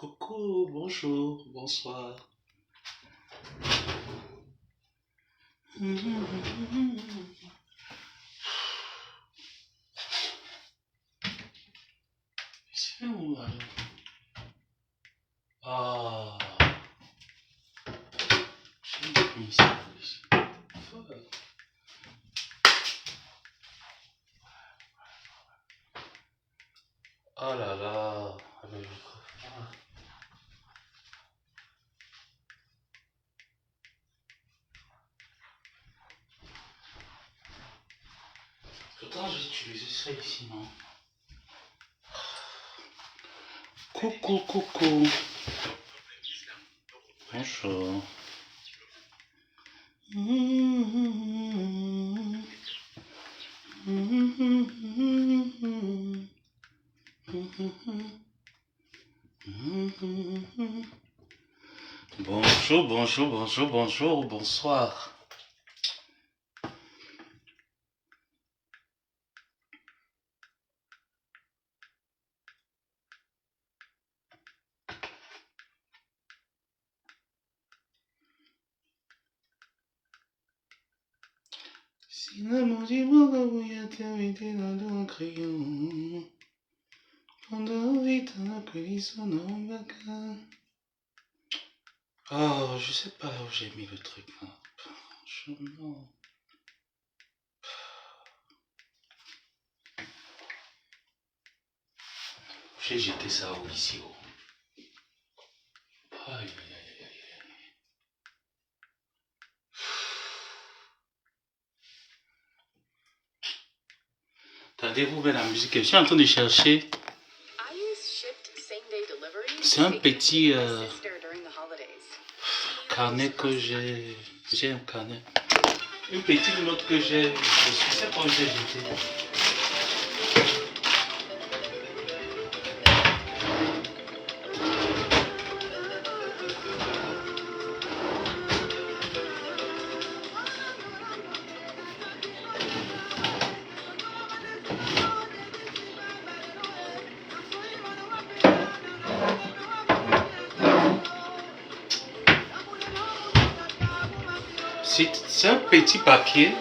Coucou, bonjour, bonsoir. C'est où alors? Ah, j'ai mis ça ici. Oh là là, avec le microphone. Pourtant, j'ai utilisé ça ici, non? Coucou, coucou. Bonjour. Bonjour, bonjour, bonjour, bonjour, bonsoir. Si l'amour du monde a voulu terminer dans le crayon, pendant vite que les sons en bagarre. Oh, je sais pas où j'ai mis le truc là. Franchement. J'ai jeté ça où ici haut. Aïe, aïe, aïe, aïe. Attendez-vous bien la musique. Je suis en train de chercher. C'est un petit carnet que j'ai. J'ai un carnet. Une petite note que j'ai. Je sais pas où j'ai jeté. C'est un petit papier.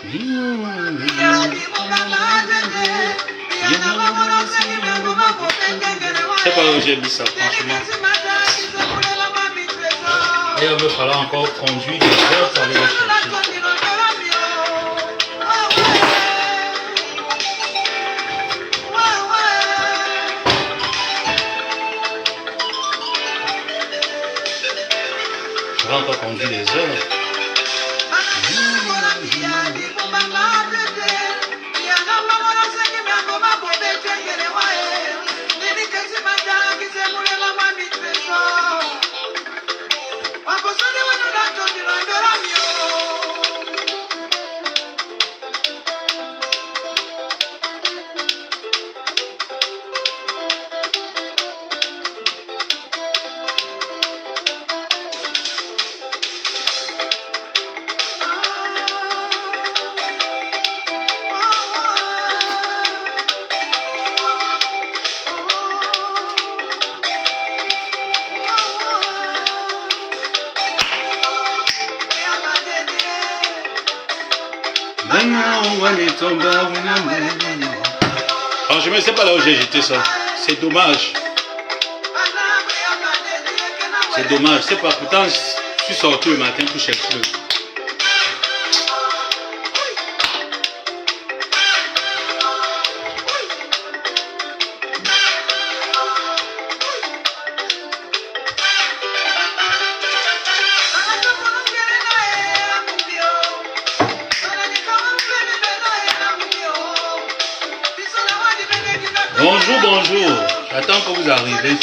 Je sais pas où j'ai mis ça, franchement. Et il va falloir encore conduire des heures pour aller le chercher. Je vais encore conduire des heures. Alors je ne sais pas là où j'ai jeté ça. C'est dommage. C'est dommage. C'est pas. Pourtant, je suis sorti le matin pour chercher. Bonjour, bonjour. J'attends que vous arrivez.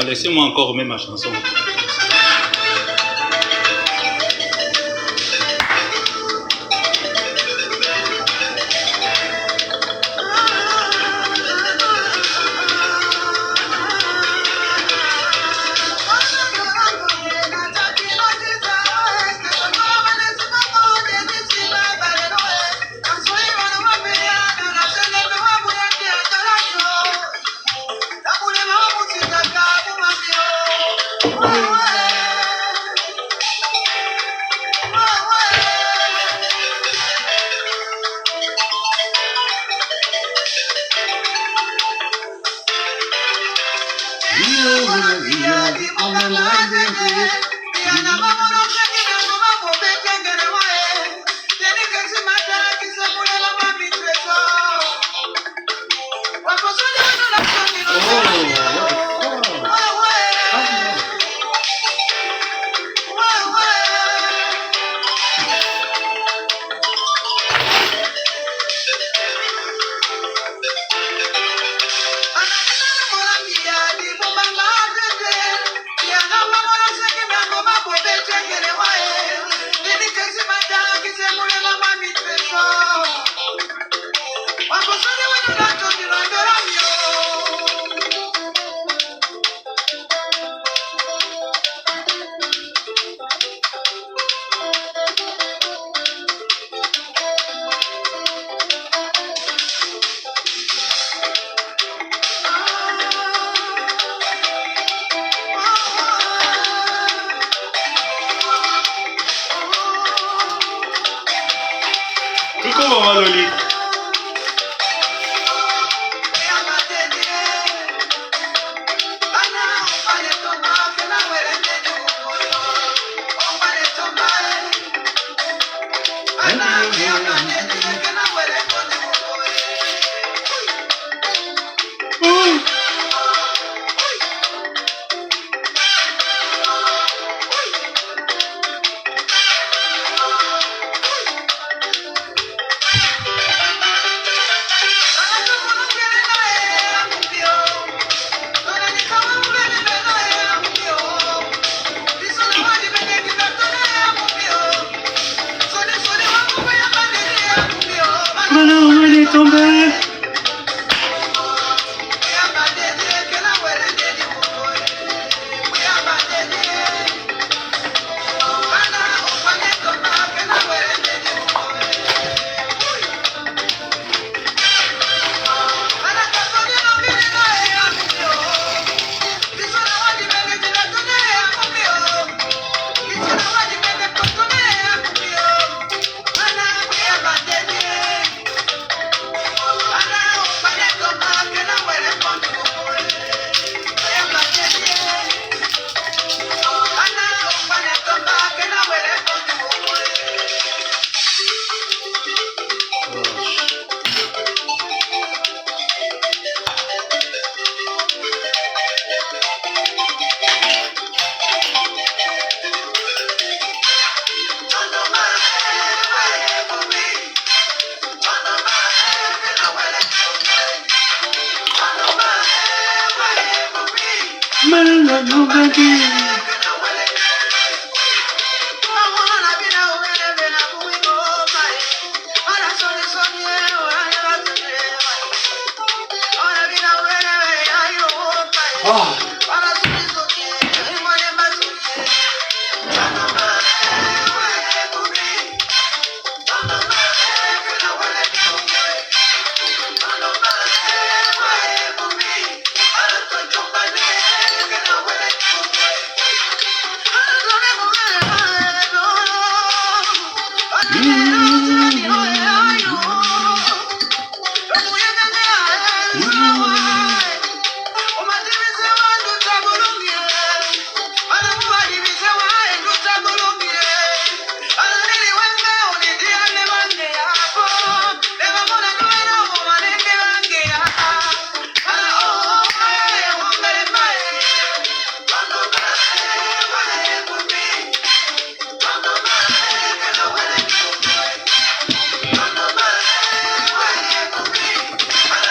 Laissez-moi encore remettre ma chanson.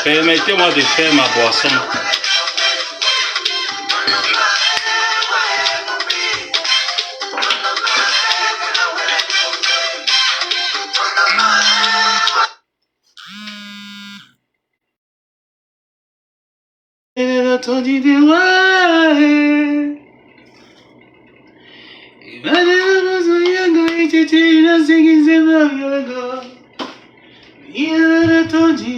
Permettez-moi de faire ma boisson. Elle a entendu des voix. Il m'a dit il a dit qu'il s'est marié. Il a entendu.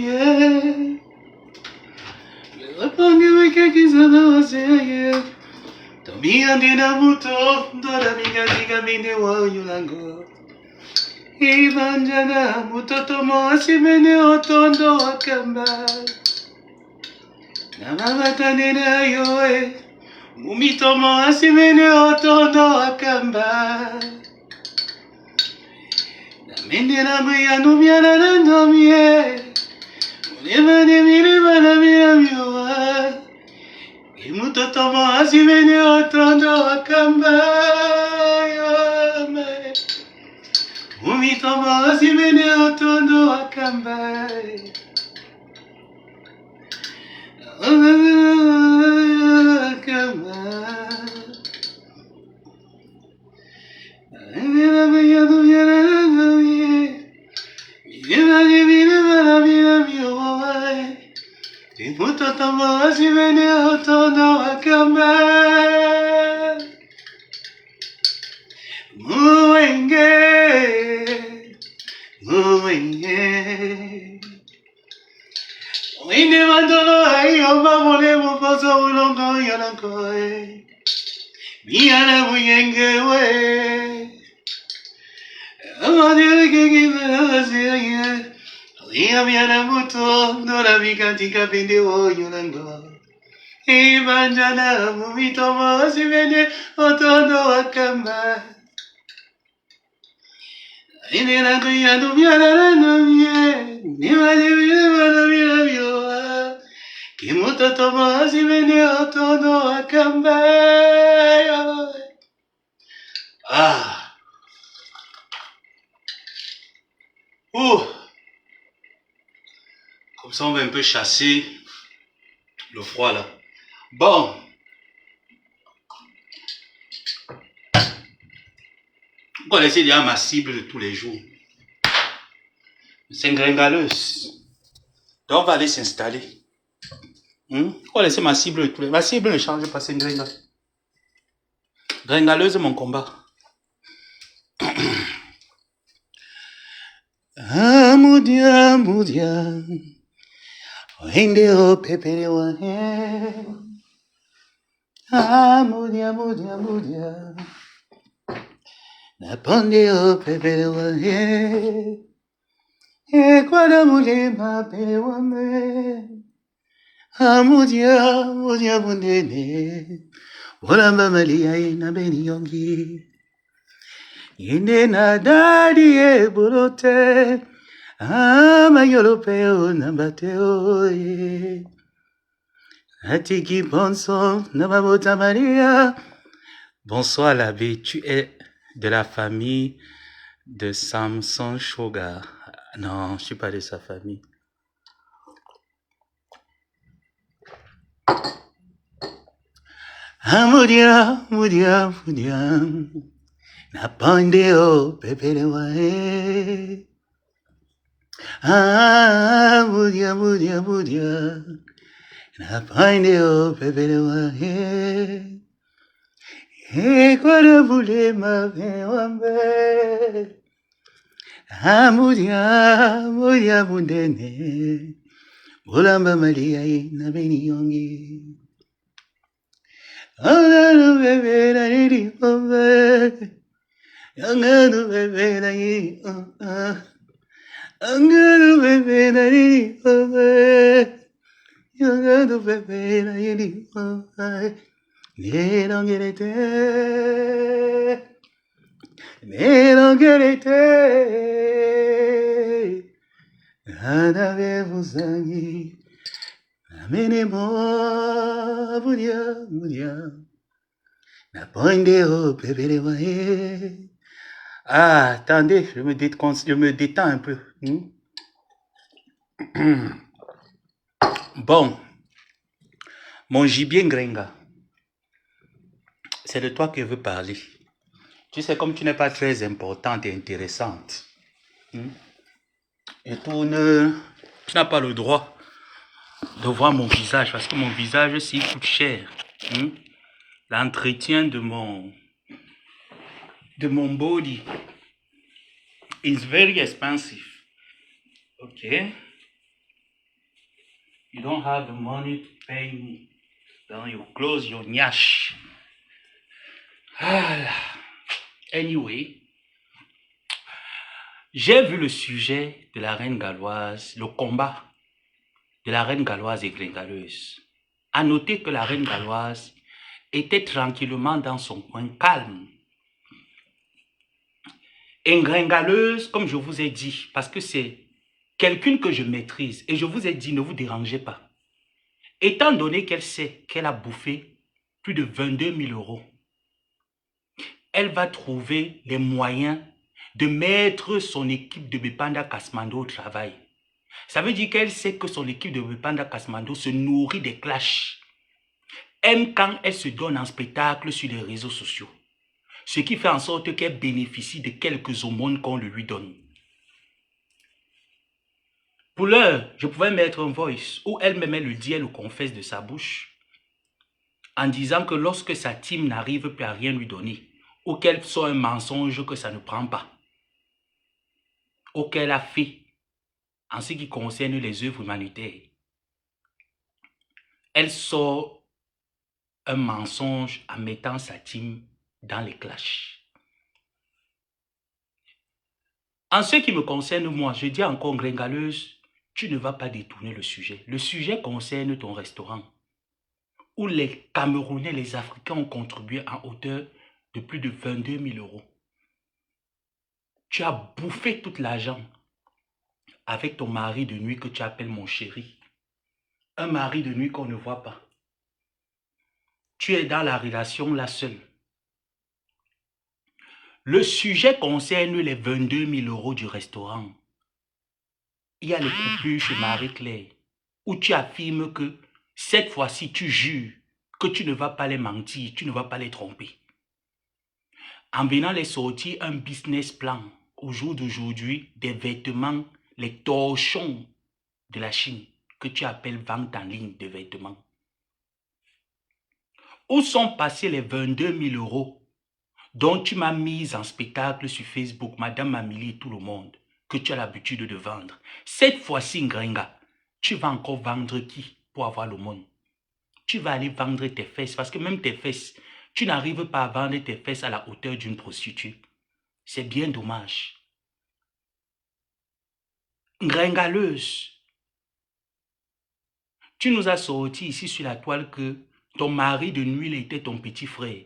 Répondu que ça va se Tambien de namuto, dora miga diga mine wa yulango. Ivanjana mutoto mo asimene otondo akamba. Namamatane na yoe, mumito mo asimene otondo akamba. Namende na buya numiana na nomie. Munevane mire bana mira miwa. Imutoto mo asimene otondo akamba. Yome. Mumito mo asimene otondo akamba. Ivanjana mumito mo simene otondo akamba. Inena kuya dubiana no mie. Nimani mira mira mioa. Kimuto tomo simene otondo akamba. Ah. Ouh. Comme ça on va un peu chasser le froid là. Bon. Vous connaissez déjà ma cible de tous les jours. C'est une gringaleuse. Donc on va aller s'installer. Vous connaissez ma cible de tous les jours. Ma cible ne change pas, c'est une gringaleuse. Gringaleuse, mon combat. Ah, moudia, moudia. Wende o pepere wa he. Ah, moudia, moudia, moudia. Naponde o pepere wa he. E quada mule ma pere wa me. Ah, moudia, moudia, bundene. Wala mamalia ina beni yongi. Ine na dadi e burote. Ah, ma yoropeo nambateo ye. Atiki bonso namabota Maria. Bonsoir l'abbé, tu es de la famille de Samson Shoga. Non, je suis pas de sa famille. Ah, moudia, moudia, moudia. Napande o pepere wae. Ah, moudia, moudia, moudia. Napande o pepere wae. E quando voulez ma wambe. Ah, moudia, moudia, mundene. Mulamba Maria na beni yongi. Anganu bebe na niri pombe. Anganu bebe na niri Anganu bebe na niri pombe. Anganu bebe na niri pombe. Nero gerete. Nero gerete. Anave vuzangi. Amenemo budia budia. Na poinde o pepere wae. Ah, attendez, je me détends un peu. Bon, mon gibier Ngrenga, c'est de toi que je veux parler. Tu sais, comme tu n'es pas très importante et intéressante, et tu n'as pas le droit de voir mon visage, parce que mon visage, s'il coûte cher. L'entretien de mon body is very expensive. Okay? You don't have the money to pay me. Then you close your nyash. Anyway, j'ai vu le sujet de la reine galloise, le combat de la reine galloise et gringaleuse. À noter que la reine galloise était tranquillement dans son coin calme. Et gringaleuse, comme je vous ai dit, parce que c'est quelqu'un que je maîtrise, et je vous ai dit, ne vous dérangez pas. Étant donné qu'elle sait qu'elle a bouffé plus de 22 000 euros, elle va trouver les moyens de mettre son équipe de Bepanda Kasmando au travail. Ça veut dire qu'elle sait que son équipe de Bepanda Kasmando se nourrit des clashs. Aime quand elle se donne en spectacle sur les réseaux sociaux. Ce qui fait en sorte qu'elle bénéficie de quelques aumônes qu'on le lui donne. Pour l'heure, je pouvais mettre un voice où elle-même le dit, elle le confesse de sa bouche, en disant que lorsque sa team n'arrive plus à rien lui donner, ou qu'elle soit un mensonge que ça ne prend pas, ou qu'elle a fait en ce qui concerne les œuvres humanitaires, elle sort un mensonge en mettant sa team dans les clashs. En ce qui me concerne, moi, je dis encore, gringaleuse, tu ne vas pas détourner le sujet. Le sujet concerne ton restaurant, où les Camerounais, les Africains ont contribué en hauteur de plus de 22 000 euros. Tu as bouffé tout l'argent avec ton mari de nuit que tu appelles mon chéri. Un mari de nuit qu'on ne voit pas. Tu es dans la relation là seule. Le sujet concerne les 22 000 euros du restaurant. Il y a le coupure chez Marie-Claire, où tu affirmes que cette fois-ci tu jures que tu ne vas pas les mentir, tu ne vas pas les tromper. En venant les sortir un business plan, au jour d'aujourd'hui, des vêtements, les torchons de la Chine, que tu appelles vente en ligne de vêtements. Où sont passés les 22 000 euros dont tu m'as mis en spectacle sur Facebook, Madame Mamili et tout le monde, que tu as l'habitude de vendre? Cette fois-ci, Ngrenga, tu vas encore vendre qui pour avoir le monde? Tu vas aller vendre tes fesses, parce que même tes fesses, tu n'arrives pas à vendre tes fesses à la hauteur d'une prostituée. C'est bien dommage. Ngringaleuse, tu nous as sorti ici sur la toile que ton mari de nuit était ton petit frère.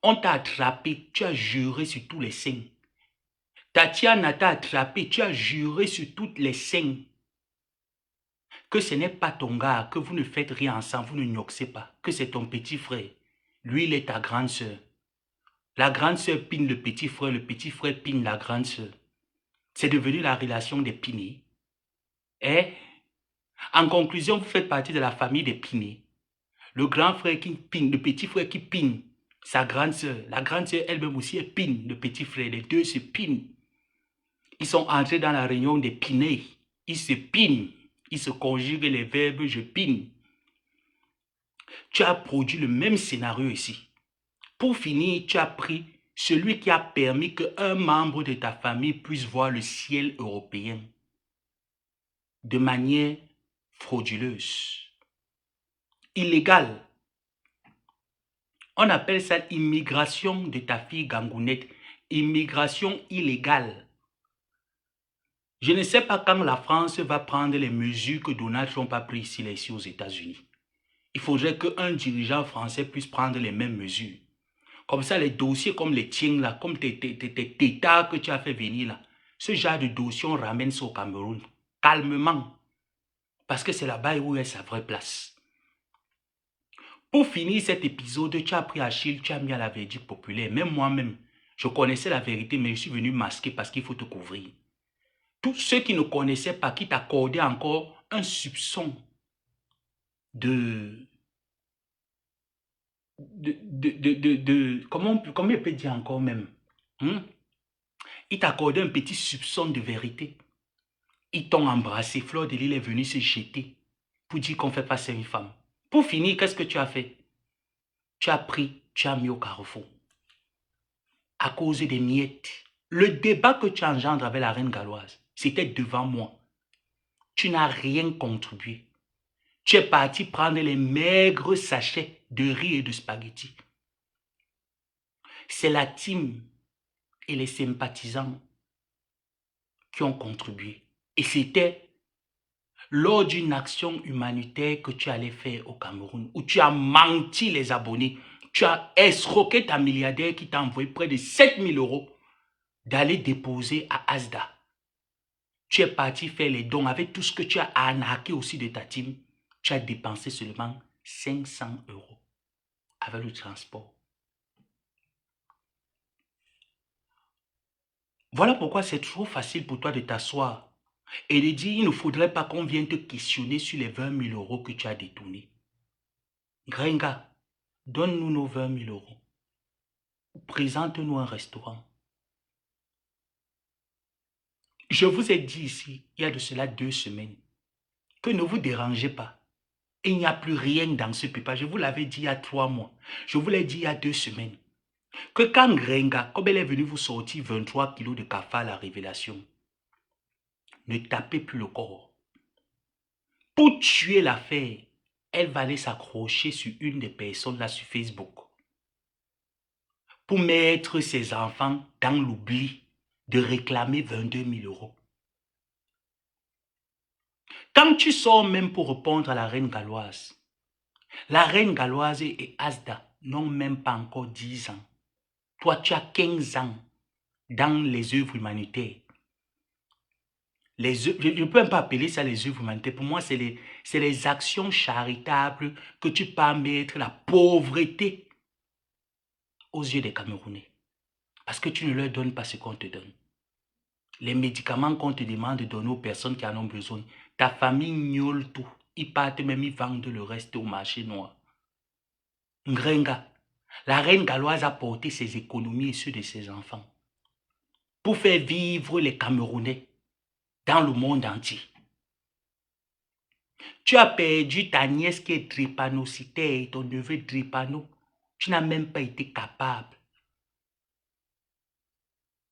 On t'a attrapé, tu as juré sur tous les saints. Tatiana t'a attrapé, tu as juré sur toutes les saints que ce n'est pas ton gars, que vous ne faites rien ensemble, vous ne nioxez pas, que c'est ton petit frère. Lui, il est ta grande sœur. La grande sœur pine le petit frère pine la grande sœur. C'est devenu la relation des pinés. Et en conclusion, vous faites partie de la famille des pinés. Le grand frère qui pine, le petit frère qui pine sa grande sœur. La grande sœur elle-même aussi elle pine le petit frère. Les deux se pinent. Ils sont entrés dans la réunion des pinés. Ils se pinent. Ils se conjuguent les verbes je pine. Tu as produit le même scénario ici. Pour finir, tu as pris celui qui a permis qu'un membre de ta famille puisse voir le ciel européen de manière frauduleuse, illégale. On appelle ça immigration de ta fille Gangounette, immigration illégale. Je ne sais pas quand la France va prendre les mesures que Donald Trump a prises ici aux États-Unis. Il faudrait qu'un dirigeant français puisse prendre les mêmes mesures. Comme ça, les dossiers comme les tiens là, comme tes tétards que tu as fait venir là, ce genre de dossier, on ramène ça au Cameroun, calmement. Parce que c'est là-bas où est sa vraie place. Pour finir cet épisode, tu as pris Achille, tu as mis à la verdict populaire. Même moi-même, je connaissais la vérité, mais je suis venu masquer parce qu'il faut te couvrir. tous ceux qui ne connaissaient pas, qui t'accordaient encore un soupçon comment il peut dire encore même, il t'accordait un petit soupçon de vérité. Ils t'ont embrassé, Fleur de Lys est venue se jeter pour dire qu'on fait passer une femme. Pour finir, qu'est-ce que tu as fait? Tu as pris, tu as mis au carrefour. À cause des miettes. Le débat que tu engendres avec la reine galloise, c'était devant moi. Tu n'as rien contribué. Tu es parti prendre les maigres sachets de riz et de spaghettis. C'est la team et les sympathisants qui ont contribué. Et c'était lors d'une action humanitaire que tu allais faire au Cameroun, où tu as menti les abonnés, tu as escroqué ta milliardaire qui t'a envoyé près de 7 000 € d'aller déposer à Asda. Tu es parti faire les dons avec tout ce que tu as arnaqué aussi de ta team. Tu as dépensé seulement 500 € avec le transport. Voilà pourquoi c'est trop facile pour toi de t'asseoir et de dire il ne faudrait pas qu'on vienne te questionner sur les 20 000 € que tu as détournés. Gringa, donne-nous nos 20 000 €. Présente-nous un restaurant. Je vous ai dit ici, il y a de cela 2 semaines, que ne vous dérangez pas. Il n'y a plus rien dans ce pépa. Je vous l'avais dit il y a 3 mois. Je vous l'ai dit il y a 2 semaines. Que quand Gringa, comme elle est venue vous sortir 23 kilos de café à la révélation, ne tapez plus le corps. Pour tuer l'affaire, elle va aller s'accrocher sur une des personnes là sur Facebook. Pour mettre ses enfants dans l'oubli de réclamer 22 000 €. Quand tu sors même pour répondre à la reine galloise et Asda n'ont même pas encore 10 ans. Toi, tu as 15 ans dans les œuvres humanitaires. Je ne peux même pas appeler ça les œuvres humanitaires. Pour moi, c'est les actions charitables que tu peux mettre la pauvreté aux yeux des Camerounais. Parce que tu ne leur donnes pas ce qu'on te donne. Les médicaments qu'on te demande de donner aux personnes qui en ont besoin, ta famille gnole tout. Ils partent même, ils vendent le reste au marché noir. Ngrenga, la reine galloise a porté ses économies et ceux de ses enfants pour faire vivre les Camerounais dans le monde entier. Tu as perdu ta nièce qui est drépanocytaire, ton neveu drépano. Tu n'as même pas été capable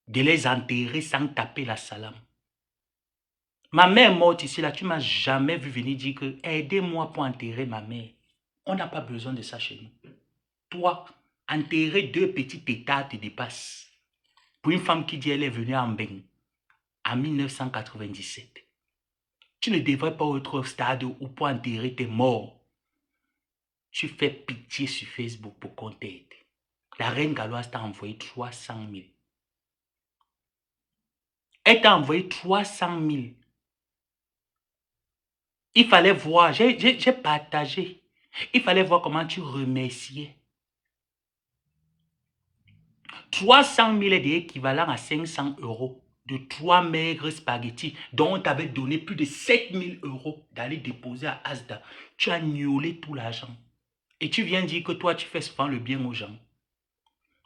de les enterrer sans taper la salame. Ma mère morte ici, là, tu ne m'as jamais vu venir dire que aidez-moi pour enterrer ma mère. On n'a pas besoin de ça chez nous. Toi, enterrer 2 petits états te dépasse. Pour une femme qui dit elle est venue en Mbeng en 1997. Tu ne devrais pas être au stade où pour enterrer tes morts. Tu fais pitié sur Facebook pour qu'on t'aide. La reine galloise t'a envoyé 300 000. Elle t'a envoyé 300 000. Il fallait voir, j'ai partagé. Il fallait voir comment tu remerciais. 300 000 est équivalent à 500 € de 3 maigres spaghettis dont on t'avait donné plus de 7 000 € d'aller déposer à Asda. Tu as gnolé tout l'argent. Et tu viens dire que toi, tu fais souvent le bien aux gens.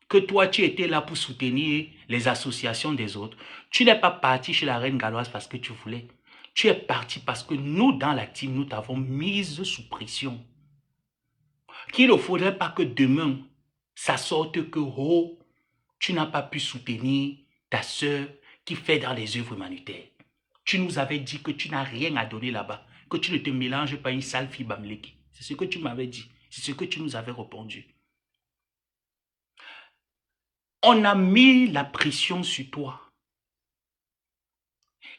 Que toi, tu étais là pour soutenir les associations des autres. Tu n'es pas parti chez la reine galloise parce que tu voulais. Tu es parti parce que nous, dans la team, nous t'avons mise sous pression. Qu'il ne faudrait pas que demain, ça sorte que, oh, tu n'as pas pu soutenir ta soeur qui fait dans les œuvres humanitaires. Tu nous avais dit que tu n'as rien à donner là-bas, que tu ne te mélanges pas une sale fille bamleki. C'est ce que tu m'avais dit. C'est ce que tu nous avais répondu. On a mis la pression sur toi.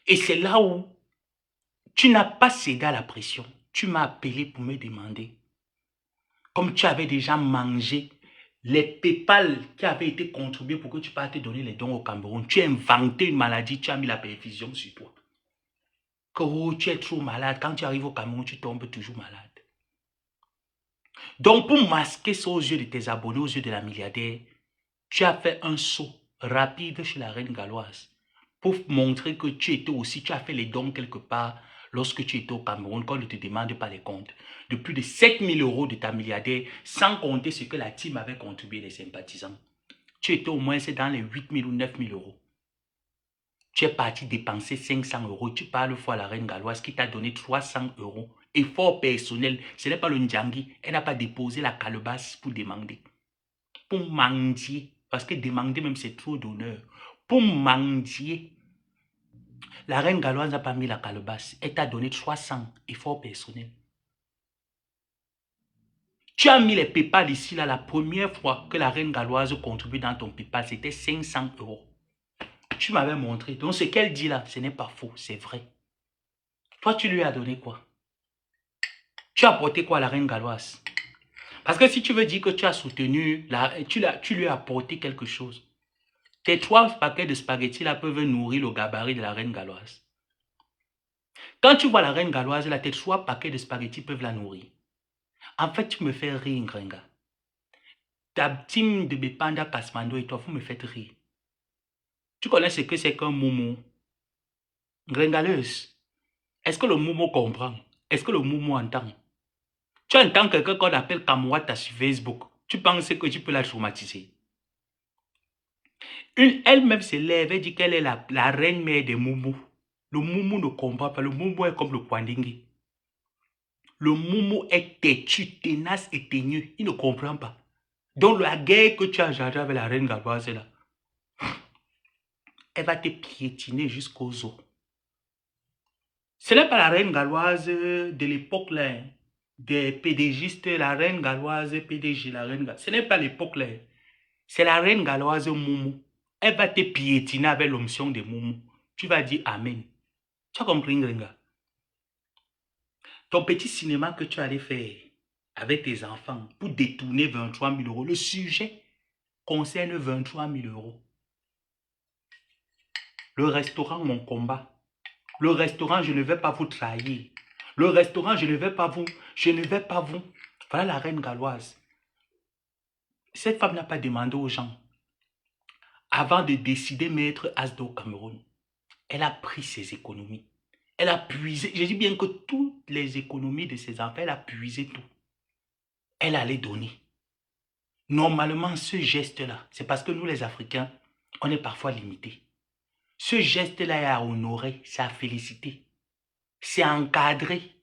Et c'est là où tu n'as pas cédé à la pression. Tu m'as appelé pour me demander, comme tu avais déjà mangé les PayPal qui avaient été contribués pour que tu partes te donner les dons au Cameroun, tu as inventé une maladie, tu as mis la perfusion sur toi. Que oh, tu es trop malade. Quand tu arrives au Cameroun, tu tombes toujours malade. Donc, pour masquer ça aux yeux de tes abonnés, aux yeux de la milliardaire, tu as fait un saut rapide chez la reine galloise pour montrer que tu étais aussi, tu as fait les dons quelque part lorsque tu étais au Cameroun, qu'on ne te demande pas les comptes, de plus de 7 000 € de ta milliardaire, sans compter ce que la team avait contribué, les sympathisants. Tu étais au moins dans les 8 000 ou 9 000 €. Tu es parti dépenser 500 €. Tu parles fois à la reine galloise qui t'a donné 300 €. Effort personnel. Ce n'est pas le Ndjangi. Elle n'a pas déposé la calebasse pour demander. Pour mendier. Parce que demander même c'est trop d'honneur. Pour mendier. La reine galloise n'a pas mis la calebasse. Elle t'a donné 300 efforts personnels. Tu as mis les PayPal ici, là, la première fois que la reine galloise contribue dans ton PayPal, c'était 500 €. Tu m'avais montré. Donc, ce qu'elle dit là, ce n'est pas faux, c'est vrai. Toi, tu lui as donné quoi? Tu as apporté quoi à la reine galloise? Parce que si tu veux dire que tu as soutenu, tu lui as apporté quelque chose. Tes 3 paquets de spaghettis là peuvent nourrir le gabarit de la reine galloise. Quand tu vois la reine galloise là, tes 3 paquets de spaghettis peuvent la nourrir. En fait, tu me fais rire, Ngrenga. Ta team de Bepanda, Kasmando et toi, vous me faites rire. Tu connais ce que c'est qu'un moumou? Ngrengaleuse. Est-ce que le moumou comprend? Est-ce que le moumou entend? Tu entends quelqu'un qu'on appelle Kamwata sur Facebook. Tu penses que tu peux la traumatiser. Elle-même se lève et dit qu'elle est la reine-mère des moumous. Le moumou ne comprend pas. Le moumou est comme le Kwandingi. Le moumou est têtu, tenace et teigneux. Il ne comprend pas. Donc la guerre que tu as engendrée avec la reine galloise là, elle va te piétiner jusqu'aux os. Ce n'est pas la reine galloise de l'époque là, hein, des PDGistes, la reine galloise PDG, la reine galloise. Ce n'est pas l'époque là. C'est la reine galloise Moumou. Elle va te piétiner avec l'onction de Moumou. Tu vas dire Amen. Tu as compris, Ngrenga? Ton petit cinéma que tu allais faire avec tes enfants pour détourner 23 000 €, le sujet concerne 23 000 €. Le restaurant, mon combat. Le restaurant, je ne vais pas vous trahir. Le restaurant, je ne vais pas vous. Voilà la reine galloise. Cette femme n'a pas demandé aux gens avant de décider mettre Asdo au Cameroun. Elle a pris ses économies. Elle a puisé, je dis bien que toutes les économies de ses enfants, elle a puisé tout. Elle allait donner. Normalement, ce geste-là, c'est parce que nous les Africains, on est parfois limités. Ce geste-là est à honorer, c'est à féliciter. C'est à encadrer.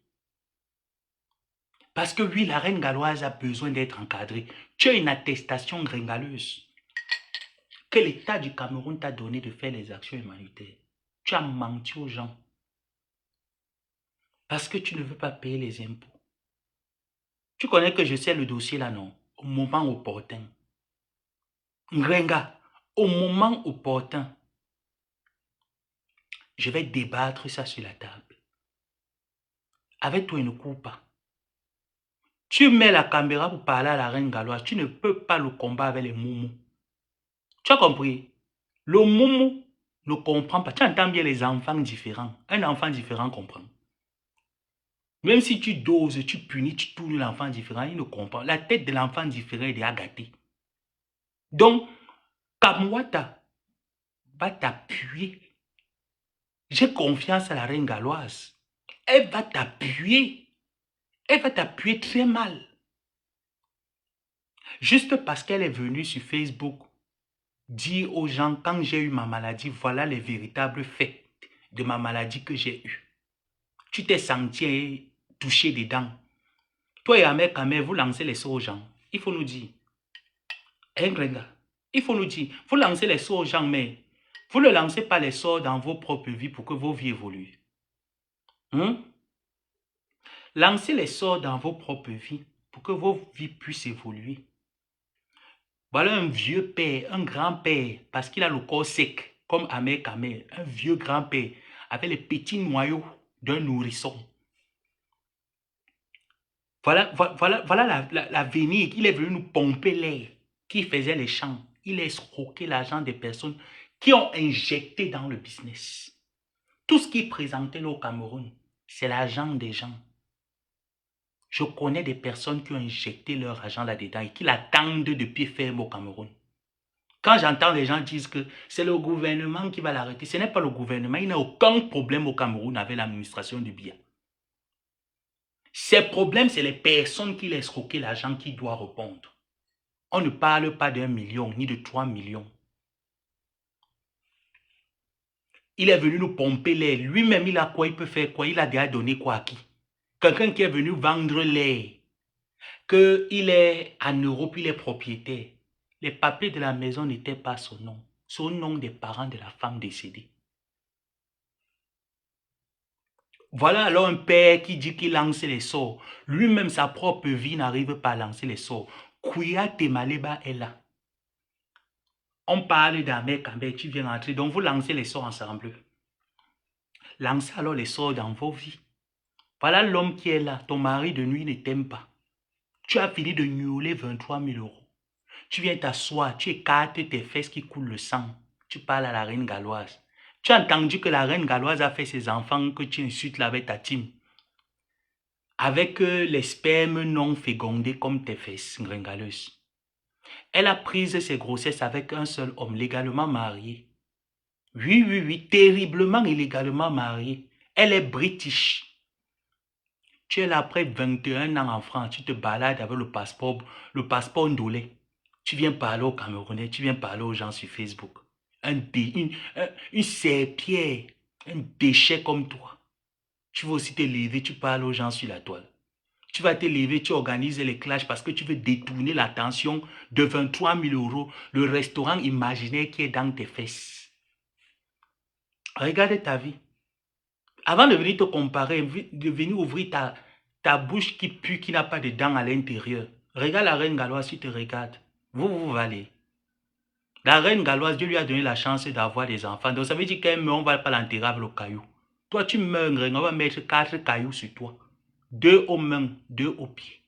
Parce que oui, la reine galloise a besoin d'être encadrée. Tu as une attestation gringaleuse que l'État du Cameroun t'a donné de faire les actions humanitaires. Tu as menti aux gens. Parce que tu ne veux pas payer les impôts. Tu connais que je sais le dossier là, non? Au moment opportun. Ngrenga, au moment opportun, je vais débattre ça sur la table. Avec toi, il ne court pas. Tu mets la caméra pour parler à la reine galloise. Tu ne peux pas le combattre avec les moumous. Tu as compris? Le moumou ne comprend pas. Tu entends bien les enfants différents. Un enfant différent comprend. Même si tu doses, tu punis, tu tournes l'enfant différent, il ne comprend. La tête de l'enfant différent est déjà gâtée. Donc, Kamwata va t'appuyer. J'ai confiance à la reine galloise. Elle va t'appuyer. Elle va t'appuyer très mal. Juste parce qu'elle est venue sur Facebook dire aux gens, quand j'ai eu ma maladie, voilà les véritables faits de ma maladie que j'ai eue. Tu t'es senti touché dedans. Toi et Ahmed Kamer, vous lancez les sorts aux gens. Il faut nous dire. Il faut nous dire. Vous lancez les sorts aux gens, mais vous ne lancez pas les sorts dans vos propres vies pour que vos vies évoluent. Lancez les sorts dans vos propres vies pour que vos vies puissent évoluer. Voilà un vieux père, un grand-père, parce qu'il a le corps sec, comme Ahmed Kamer, un vieux grand-père, avec les petits noyaux d'un nourrisson. Voilà l'avenir. Il est venu nous pomper l'air, qui faisait les champs. Il a escroqué l'argent des personnes qui ont injecté dans le business. Tout ce qui est présenté là au Cameroun, c'est l'argent des gens. Je connais des personnes qui ont injecté leur argent là-dedans et qui l'attendent de pied ferme au Cameroun. Quand j'entends les gens dire que c'est le gouvernement qui va l'arrêter, ce n'est pas le gouvernement. Il n'y a aucun problème au Cameroun avec l'administration du bien. Ces problèmes, c'est les personnes qui laissent escroquer l'argent qui doit répondre. On ne parle pas d'1 million ni de 3 millions. Il est venu nous pomper l'air. Lui-même, il a quoi? Il peut faire quoi? Il a déjà donné quoi à qui? Quelqu'un qui est venu vendre l'air, qu'il est en Europe, il est propriétaire. Les papiers de la maison n'étaient pas son nom. Son nom des parents de la femme décédée. Voilà alors un père qui dit qu'il lance les sorts. Lui-même, sa propre vie n'arrive pas à lancer les sorts. Kouya Temaleba est là. On parle d'Ahmed Kambé, tu viens entrer, donc vous lancez les sorts ensemble. Lancez alors les sorts dans vos vies. Voilà l'homme qui est là. Ton mari de nuit ne t'aime pas. Tu as fini de gnoler 23 000 €. Tu viens t'asseoir, tu écartes tes fesses qui coulent le sang. Tu parles à la reine galloise. Tu as entendu que la reine galloise a fait ses enfants que tu insultes là avec ta team. Avec les spermes non fécondés comme tes fesses gringaleuses. Elle a pris ses grossesses avec un seul homme, légalement marié. Oui, terriblement illégalement marié. Elle est british. Tu es là après 21 ans en France, tu te balades avec le passeport ndolé. Tu viens parler aux Camerounais, tu viens parler aux gens sur Facebook. Une serpillère, un déchet comme toi. Tu vas aussi te lever, tu parles aux gens sur la toile. Tu vas te lever, tu organises les clashs parce que tu veux détourner l'attention de 23 000 €, le restaurant imaginaire qui est dans tes fesses. Regarde ta vie. Avant de venir te comparer, de venir ouvrir ta bouche qui pue, qui n'a pas de dents à l'intérieur. Regarde la reine galloise, tu te regardes. Vous valez. La reine galloise, Dieu lui a donné la chance d'avoir des enfants. Donc ça veut dire qu'elle meurt, on ne va pas l'enterrer avec le caillou. Toi, tu meurs, on va mettre 4 cailloux sur toi. 2 aux mains, 2 aux pieds.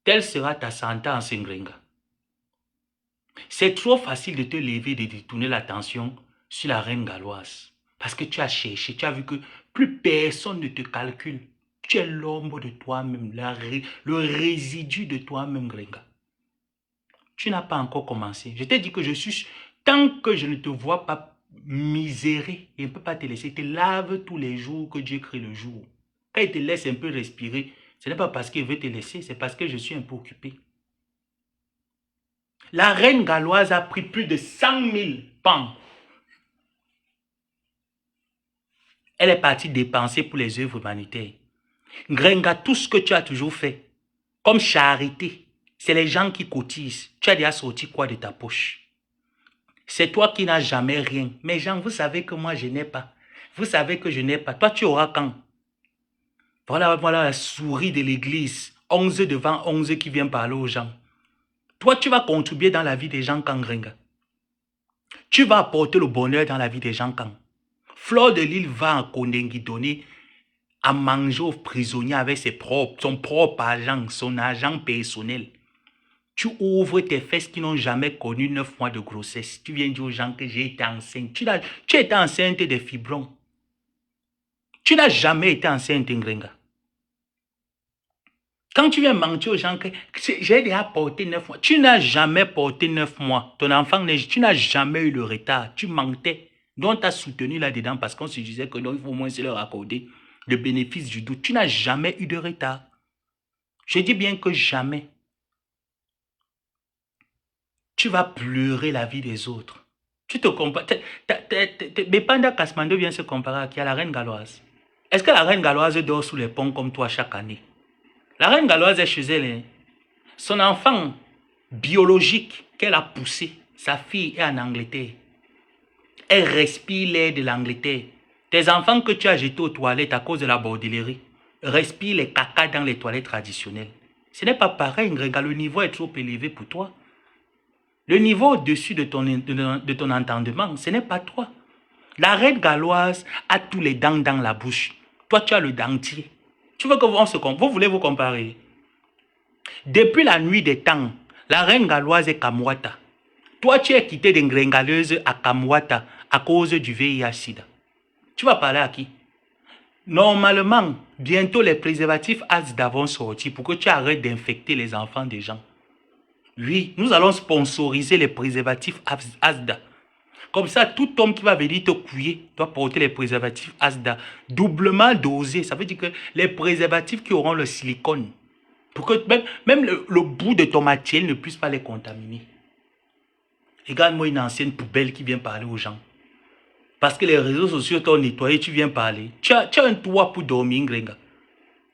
Telle sera ta santé en Sengrenga. C'est trop facile de te lever et de détourner l'attention sur la reine galloise. Parce que tu as cherché, tu as vu que plus personne ne te calcule. Tu es l'ombre de toi-même, le résidu de toi-même, Grenga. Tu n'as pas encore commencé. Je t'ai dit que je suis... Tant que je ne te vois pas misérer, je ne peux pas te laisser. Te lave tous les jours que Dieu crée le jour. Quand il te laisse un peu respirer, ce n'est pas parce qu'il veut te laisser, c'est parce que je suis un peu occupé. La reine galloise a pris plus de 100 000 pounds. Elle est partie dépenser pour les œuvres humanitaires. Grenga, tout ce que tu as toujours fait, comme charité, c'est les gens qui cotisent. Tu as déjà sorti quoi de ta poche? C'est toi qui n'as jamais rien. Mais gens, vous savez que moi, je n'ai pas. Vous savez que je n'ai pas. Toi, tu auras quand? Voilà la souris de l'église. 11 devant 11 qui vient parler aux gens. Toi, tu vas contribuer dans la vie des gens quand, Grenga. Tu vas apporter le bonheur dans la vie des gens quand. Fleur de Lille va à Kondengi donner à manger aux prisonniers avec son propre argent, son argent personnel. Tu ouvres tes fesses qui n'ont jamais connu 9 mois de grossesse. Tu viens dire aux gens que j'ai été enceinte. Tu as été enceinte des fibrons. Tu n'as jamais été enceinte, Ngrenga. Quand tu viens mentir aux gens que j'ai déjà porté 9 mois, tu n'as jamais porté 9 mois. Ton enfant, tu n'as jamais eu le retard. Tu mentais. Donc, tu as soutenu là-dedans parce qu'on se disait que non, il faut au moins se leur accorder le bénéfice du doute. Tu n'as jamais eu de retard. Je dis bien que jamais. Tu vas pleurer la vie des autres. Tu te compares. Bepanda Kasmando vient se comparer à qui? À la reine galloise. Est-ce que la reine galloise dort sous les ponts comme toi chaque année? La reine galloise est chez elle. Son enfant biologique qu'elle a poussé, sa fille est en Angleterre. Elle respire l'air de l'Angleterre. Tes enfants que tu as jetés aux toilettes à cause de la bordellerie respirent les caca dans les toilettes traditionnelles. Ce n'est pas pareil, Ngrenga, le niveau est trop élevé pour toi. Le niveau au-dessus de ton entendement, ce n'est pas toi. La reine galloise a tous les dents dans la bouche. Toi, tu as le dentier. Tu veux que vous voulez vous comparer? Depuis la nuit des temps, la reine galloise est Kamwata. Toi, tu es quitté des Ngrengaleuses à Kamwata à cause du VIH-Sida. Tu vas parler à qui? Normalement, bientôt les préservatifs ASD vont sortir pour que tu arrêtes d'infecter les enfants des gens. Oui, nous allons sponsoriser les préservatifs Asda. Comme ça, tout homme qui va venir te couiller doit porter les préservatifs Asda. Doublement dosés. Ça veut dire que les préservatifs qui auront le silicone, pour que même le bout de ton matériel ne puisse pas les contaminer. Regarde-moi une ancienne poubelle qui vient parler aux gens. Parce que les réseaux sociaux t'ont nettoyé, tu viens parler. Tu as un toit pour dormir, Grenga.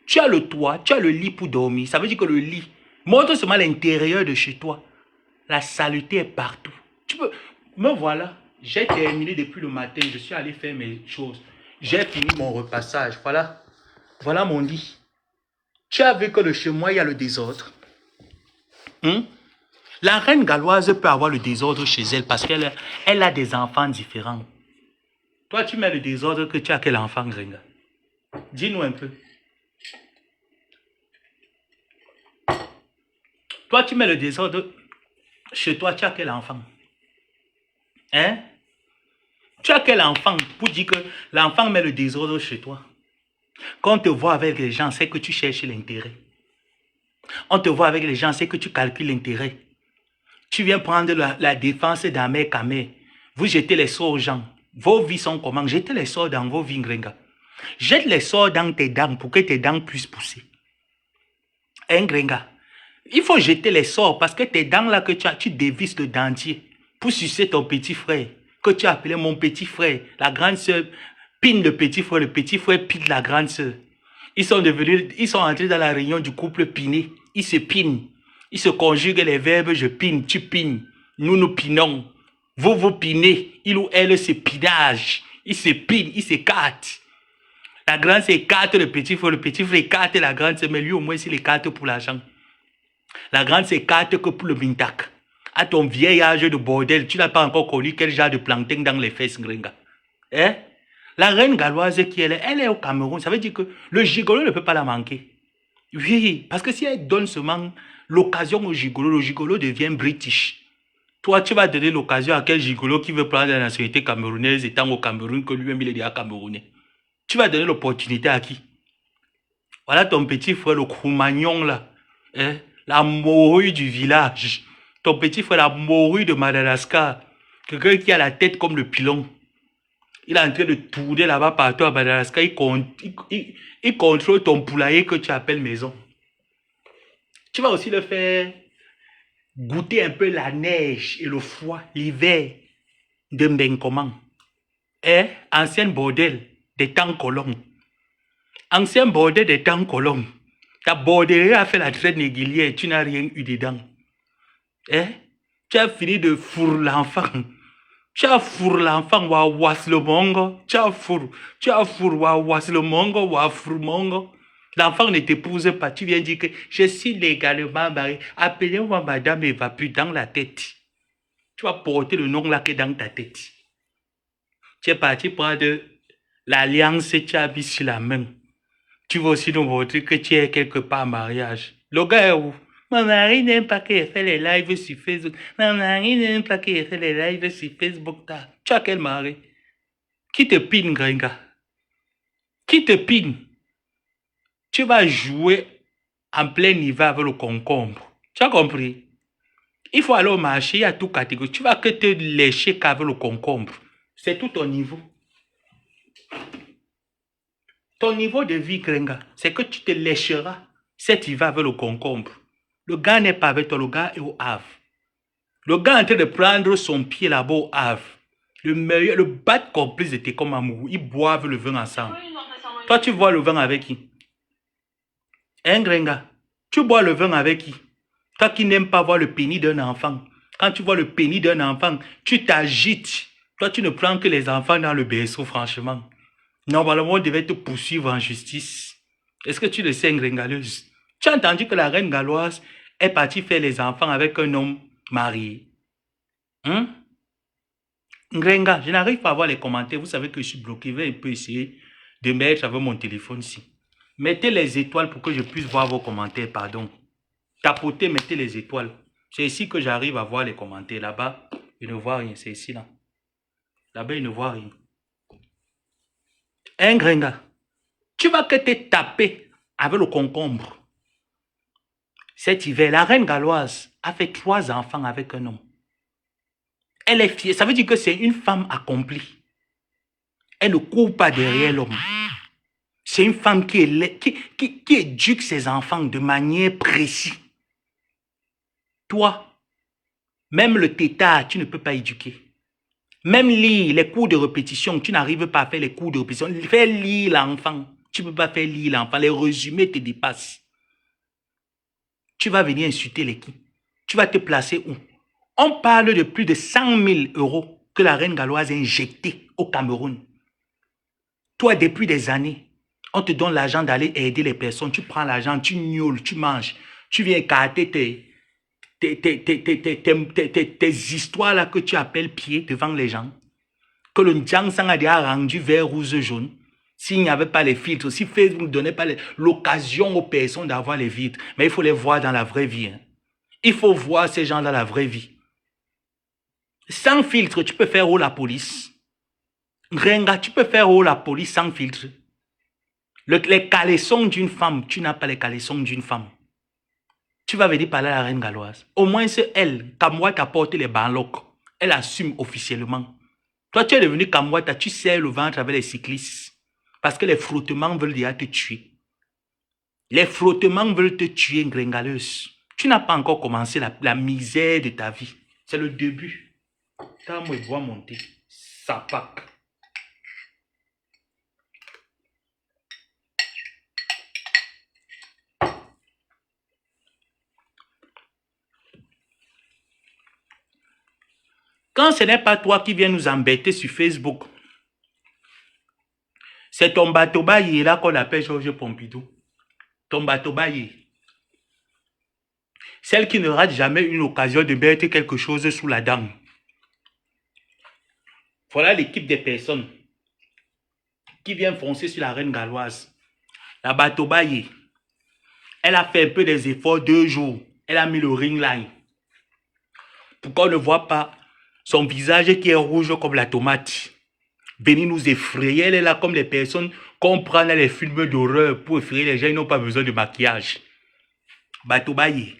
Tu as le toit, tu as le lit pour dormir. Ça veut dire que le lit montre seulement l'intérieur de chez toi. La saleté est partout. Tu peux... Me voilà. J'ai terminé depuis le matin. Je suis allé faire mes choses. J'ai fini mon repassage. Voilà. Voilà mon lit. Tu as vu que chez moi, il y a le désordre. La reine galloise peut avoir le désordre chez elle parce qu'elle a des enfants différents. Toi, tu mets le désordre que tu as quel enfant, Grenga? Dis-nous un peu. Toi, tu mets le désordre chez toi, tu as quel enfant? Hein? Tu as quel enfant pour dire que l'enfant met le désordre chez toi? Quand on te voit avec les gens, c'est que tu cherches l'intérêt. On te voit avec les gens, c'est que tu calcules l'intérêt. Tu viens prendre la défense d'Amer Kamer. Vous jetez les sorts aux gens. Vos vies sont comment? Jetez les sorts dans vos vies, Grenga. Jette les sorts dans tes dents pour que tes dents puissent pousser. Hein, Grenga? Il faut jeter les sorts parce que tes dents là que tu dévisses le dentier pour sucer ton petit frère, que tu as appelé mon petit frère. La grande sœur pine le petit frère pine la grande sœur. Ils sont entrés dans la réunion du couple piné. Ils se pinent. Ils se conjuguent les verbes je pine, tu pines. Nous nous pinons. Vous pinez. Il ou elle se pinage. Ils se pinent, ils s'écartent. La grande s'écarte le petit frère écarte la grande sœur, mais lui au moins il écarte pour l'argent. La grande s'écarte que pour le mintac. À ton vieil âge de bordel, tu n'as pas encore connu quel genre de plancton dans les fesses, Grenga. Hein? La reine galloise qui elle est au Cameroun. Ça veut dire que le gigolo ne peut pas la manquer. Oui, parce que si elle donne seulement l'occasion au gigolo, le gigolo devient british. Toi, tu vas donner l'occasion à quel gigolo qui veut prendre la nationalité camerounaise étant au Cameroun que lui-même il est déjà camerounais. Tu vas donner l'opportunité à qui? Voilà ton petit frère, le Croumagnon là. Hein? La morue du village. Ton petit frère, la morue de Madagascar. Quelqu'un qui a la tête comme le pilon. Il est en train de tourner là-bas partout à Madagascar. Il contrôle ton poulailler que tu appelles maison. Tu vas aussi le faire goûter un peu la neige et le froid, l'hiver de Mbenkoman. Ancienne bordel des temps colons. Ancien bordel des temps colons. Ta bordellerie a fait la traite négilière, tu n'as rien eu dedans. Tu as fini de fourrer l'enfant. Tu as fourré l'enfant, wa was le mongo. Tu as fourré, wa was le mongo, wa fourré mongo. L'enfant ne t'épouse pas, tu viens dire que je suis légalement marié. Appelez-moi madame Eva, puis dans la tête. Tu vas porter le nom là que dans ta tête. Tu es parti prendre l'alliance, tu as mis sur la main. Tu vas aussi nous montrer que tu es quelque part en mariage. Le gars est où? Mon mari n'aime pas qu'il fait les lives sur Facebook. Mon mari n'aime pas qu'il fait les lives sur Facebook. Tu as quel mari? Qui te pine, Grenga? Qui te pine? Tu vas jouer en plein hiver avec le concombre. Tu as compris? Il faut aller au marché, il y a tout catégorie. Tu vas que te lécher qu'avec le concombre. C'est tout ton niveau. Ton niveau de vie, Grenga, c'est que tu te lécheras cet hiver avec le concombre. Le gars n'est pas avec toi, le gars est au Havre. Le gars est en train de prendre son pied là-bas au Havre. Le bad complice de tes comme amoureux. Ils boivent le vin ensemble. Toi, tu bois le vin avec qui? Hein, Grenga? Tu bois le vin avec qui? Toi qui n'aimes pas voir le pénis d'un enfant. Quand tu vois le pénis d'un enfant, tu t'agites. Toi, tu ne prends que les enfants dans le berceau, franchement. Normalement, on devait te poursuivre en justice. Est-ce que tu le sais, Gringaleuse? Tu as entendu que la reine galloise est partie faire les enfants avec un homme marié. Grenga, je n'arrive pas à voir les commentaires. Vous savez que je suis bloqué. Je vais un peu essayer de mettre avec mon téléphone ici. Mettez les étoiles pour que je puisse voir vos commentaires, pardon. Tapotez, mettez les étoiles. C'est ici que j'arrive à voir les commentaires. Là-bas, je ne vois rien. C'est ici, là. Là-bas, je ne vois rien. Hein, Grenga? Tu vas que te taper avec le concombre. Cet hiver, la reine galloise a fait 3 enfants avec un homme. Elle est fière. Ça veut dire que c'est une femme accomplie. Elle ne court pas derrière l'homme. C'est une femme qui éduque ses enfants de manière précise. Toi, même le tétard, tu ne peux pas éduquer. Même lire les cours de répétition, tu n'arrives pas à faire les cours de répétition. Faire lire l'enfant. Tu ne peux pas faire lire l'enfant. Les résumés te dépassent. Tu vas venir insulter l'équipe. Tu vas te placer où? On parle de plus de 100 000 € que la reine galloise a injecté au Cameroun. Toi, depuis des années, on te donne l'argent d'aller aider les personnes. Tu prends l'argent, tu gnaules, tu manges. Tu viens écarter tes histoires là que tu appelles pieds devant les gens. Que le Ndjangsang a déjà rendu vert, rouge, jaune. S'il n'y avait pas les filtres, si Facebook ne donnait pas l'occasion aux personnes d'avoir les filtres, mais il faut les voir dans la vraie vie. Hein. Il faut voir ces gens dans la vraie vie. Sans filtre, tu peux faire haut la police. Renga, tu peux faire haut la police sans filtre. Les caleçons d'une femme, tu n'as pas les caleçons d'une femme. Tu vas venir parler à la reine galloise. Au moins c'est elle, Kamwa t'a porté les banlocs. Elle assume officiellement. Toi, tu es devenu Kamwata, tu serres le ventre avec les cyclistes. Parce que les frottements veulent déjà te tuer. Les frottements veulent te tuer, gringaleuse. Tu n'as pas encore commencé la misère de ta vie. C'est le début. T'as moi bois monter. Sapac. Quand ce n'est pas toi qui viens nous embêter sur Facebook, c'est ton batobaye là qu'on appelle Georges Pompidou. Ton batobaye. Celle qui ne rate jamais une occasion de mettre quelque chose sous la dent. Voilà l'équipe des personnes qui vient foncer sur la reine galloise. La batobaye. Elle a fait un peu des efforts 2 jours. Elle a mis le ring line. Pourquoi on ne voit pas son visage qui est rouge comme la tomate? Venir nous effrayer, elle est là comme les personnes qu'on prend dans les films d'horreur pour effrayer les gens, ils n'ont pas besoin de maquillage. Batobaye.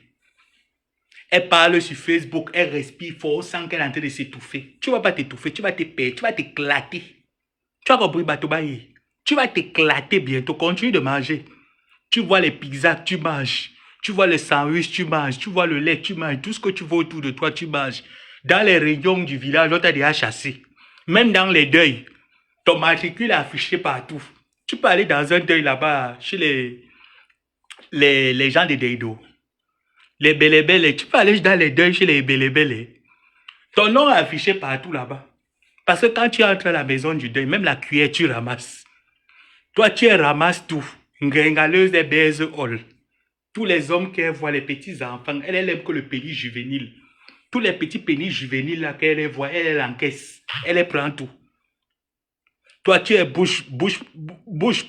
Elle parle sur Facebook, elle respire fort, sans qu'elle est en train de s'étouffer. Tu ne vas pas t'étouffer, tu vas te perdre, tu vas t'éclater. Tu as compris, Batobaye? Tu vas t'éclater bientôt, continue de manger. Tu vois les pizzas, tu manges. Tu vois les sandwichs, tu manges. Tu vois le lait, tu manges. Tout ce que tu vois autour de toi, tu manges. Dans les régions du village, on t'a déjà chassé. Même dans les deuils, ton matricule est affiché partout. Tu peux aller dans un deuil là-bas, chez les gens de Deido. Les Bélébélés. Tu peux aller dans les deuils chez les Bélébélés. Ton nom est affiché partout là-bas. Parce que quand tu entres à la maison du deuil, même la cuillère, tu ramasses. Toi, tu ramasses tout. Ngringaleuse des baise all. Tous les hommes qu'elle voit, les petits-enfants, elle aime que le pénis juvénile. Tous les petits pénis juvéniles là qu'elle voit, elle encaisse. Elle prend tout. Toi, tu es bouche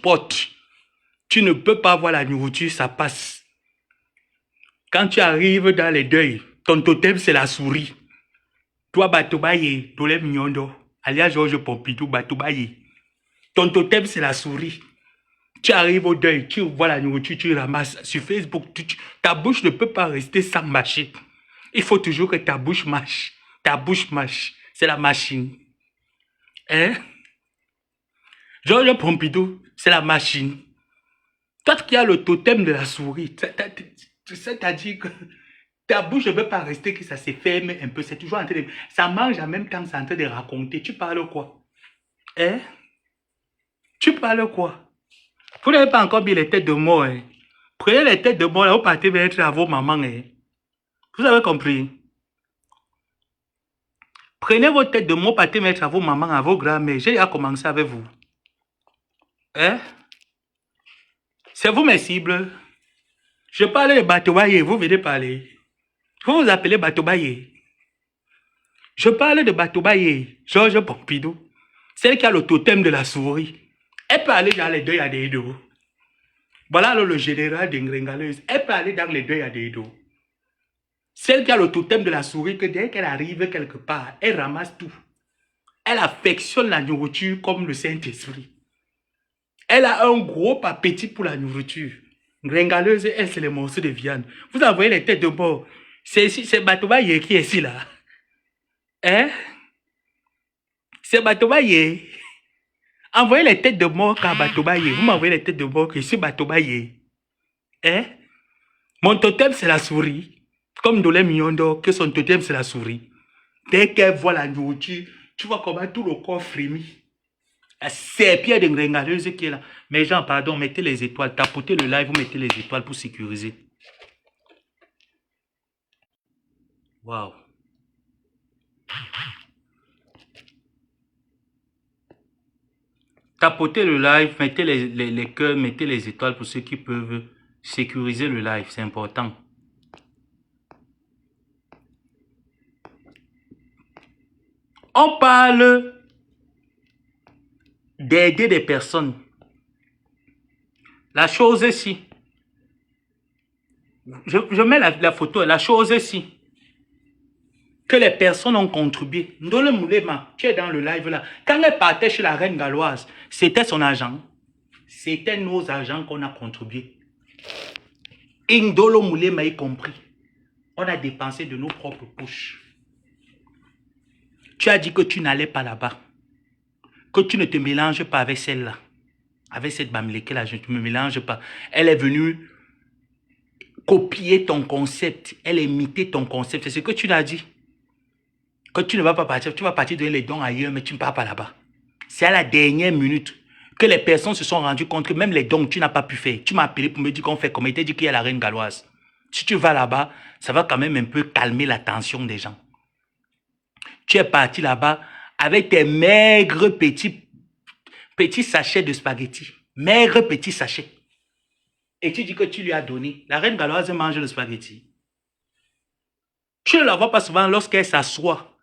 porte. Tu ne peux pas voir la nourriture, ça passe. Quand tu arrives dans les deuils, ton totem, c'est la souris. Toi, Batobaye, Tolem Nyondo, alias Georges Pompidou, Batobaye. Ton totem, c'est la souris. Tu arrives au deuil, tu vois la nourriture, tu ramasses. Sur Facebook, ta bouche ne peut pas rester sans mâcher. Il faut toujours que ta bouche mâche. Ta bouche mâche. C'est la machine. Hein? Georges Pompidou, c'est la machine. Toi qui as le totem de la souris, c'est-à-dire que ta bouche ne peut pas rester que ça se ferme un peu. C'est toujours en train de... Ça mange en même temps, c'est en train de raconter. Tu parles quoi? Hein? Tu parles quoi? Vous n'avez pas encore mis les têtes de mort. Hein? Prenez les têtes de mort, là, vous partez mettre à vos mamans. Hein? Vous avez compris? Prenez vos têtes de mort, partez mettre à vos mamans, à vos grands-mères. J'ai déjà commencé avec vous. Hein? C'est vous mes cibles. Je parle de Batobaye, vous venez parler. Vous vous appelez Batobaye. Je parle de Batobaye, Georges Pompidou. Celle qui a le totem de la souris. Elle peut aller dans les deuils à des dos. Voilà alors, le général de Ngringaleuse. Elle peut aller dans les deuils à des dos. Celle qui a le totem de la souris, que dès qu'elle arrive quelque part, elle ramasse tout. Elle affectionne la nourriture comme le Saint-Esprit. Elle a un gros appétit pour la nourriture. Gringaleuse, elle, c'est les morceaux de viande. Vous envoyez les têtes de mort. C'est Batobaye qui est ici, là. Hein? C'est Batobaye. Envoyez les têtes de mort à Batobaye. Vous m'envoyez les têtes de mort que je suis Batobaye. Hein? Mon totem, c'est la souris. Comme Dolé Mignondo, que son totem, c'est la souris. Dès qu'elle voit la nourriture, tu vois comment tout le corps frémit. C'est Pierre de Gringaleuse qui est là. Mais gens, pardon, mettez les étoiles. Tapotez le live, vous mettez les étoiles pour sécuriser. Waouh. Tapotez le live, mettez les cœurs, mettez les étoiles pour ceux qui peuvent sécuriser le live. C'est important. On parle d'aider des personnes. La chose ici, je mets la photo, la chose ici, que les personnes ont contribué. Ndolo Moulema, tu es dans le live là. Quand elle partait chez la reine galloise, c'était son argent. C'était nos argents qu'on a contribué. Ndolo Moulema y compris. On a dépensé de nos propres poches. Tu as dit que tu n'allais pas là-bas. Que tu ne te mélanges pas avec celle-là. Avec cette Bamileke-là, je ne me mélange pas. Elle est venue copier ton concept. Elle a imité ton concept. C'est ce que tu l'as dit. Que tu ne vas pas partir. Tu vas partir donner les dons ailleurs, mais tu ne pars pas là-bas. C'est à la dernière minute que les personnes se sont rendues compte que même les dons, tu n'as pas pu faire. Tu m'as appelé pour me dire qu'on fait comment. Il t'a dit qu'il y a la reine galloise. Si tu vas là-bas, ça va quand même un peu calmer la tension des gens. Tu es parti là-bas avec tes maigres petits sachets de spaghettis. Maigres petits sachets. Et tu dis que tu lui as donné. La reine galloise mange le spaghetti. Tu ne la vois pas souvent lorsqu'elle s'assoit.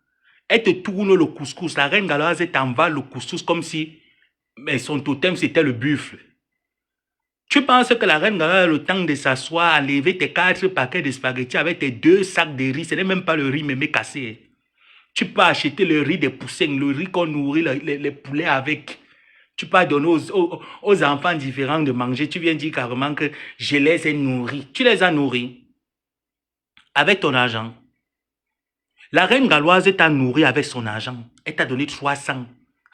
Elle te tourne le couscous. La reine galloise t'envoie le couscous comme si mais son totem c'était le buffle. Tu penses que la reine galloise a le temps de s'asseoir, enlever tes 4 paquets de spaghettis avec tes 2 sacs de riz. Ce n'est même pas le riz mémé cassé. Tu peux acheter le riz des poussins, le riz qu'on nourrit les poulets avec. Tu peux donner aux enfants différents de manger. Tu viens dire carrément que je les ai nourris. Tu les as nourris avec ton argent. La reine galloise t'a nourri avec son argent. Elle t'a donné 300.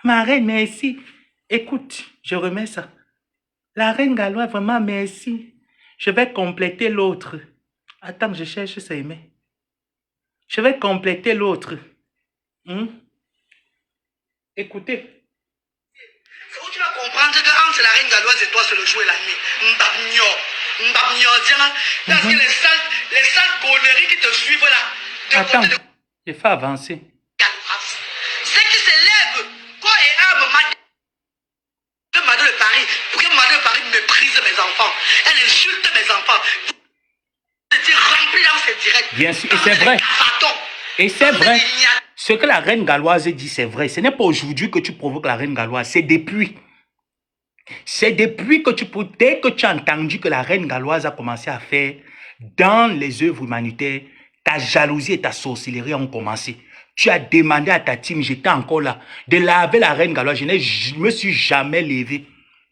Ma reine, merci. Écoute, je remets ça. La reine galloise, vraiment, merci. Je vais compléter l'autre. Attends, je cherche ça, aimé. Je vais compléter l'autre. Écoutez. C'est où tu vas comprendre que entre la reine galloise et toi, c'est le jour et la nuit. Parce que les sales conneries qui te suivent là. Attends, il faut avancer. Ceux qui se lèvent, quoi et âme, que Madame de Paris, pour que Madame de Paris méprise mes enfants. Elle insulte mes enfants. C'est rempli dans ses directs. Bien sûr, et c'est vrai. Et c'est vrai. Ce que la reine galloise dit, c'est vrai. Ce n'est pas aujourd'hui que tu provoques la reine galloise. C'est depuis. C'est depuis que dès que tu as entendu que la reine galloise a commencé à faire dans les œuvres humanitaires, ta jalousie et ta sorcellerie ont commencé. Tu as demandé à ta team, j'étais encore là, de laver la reine galloise. Je ne me suis jamais levé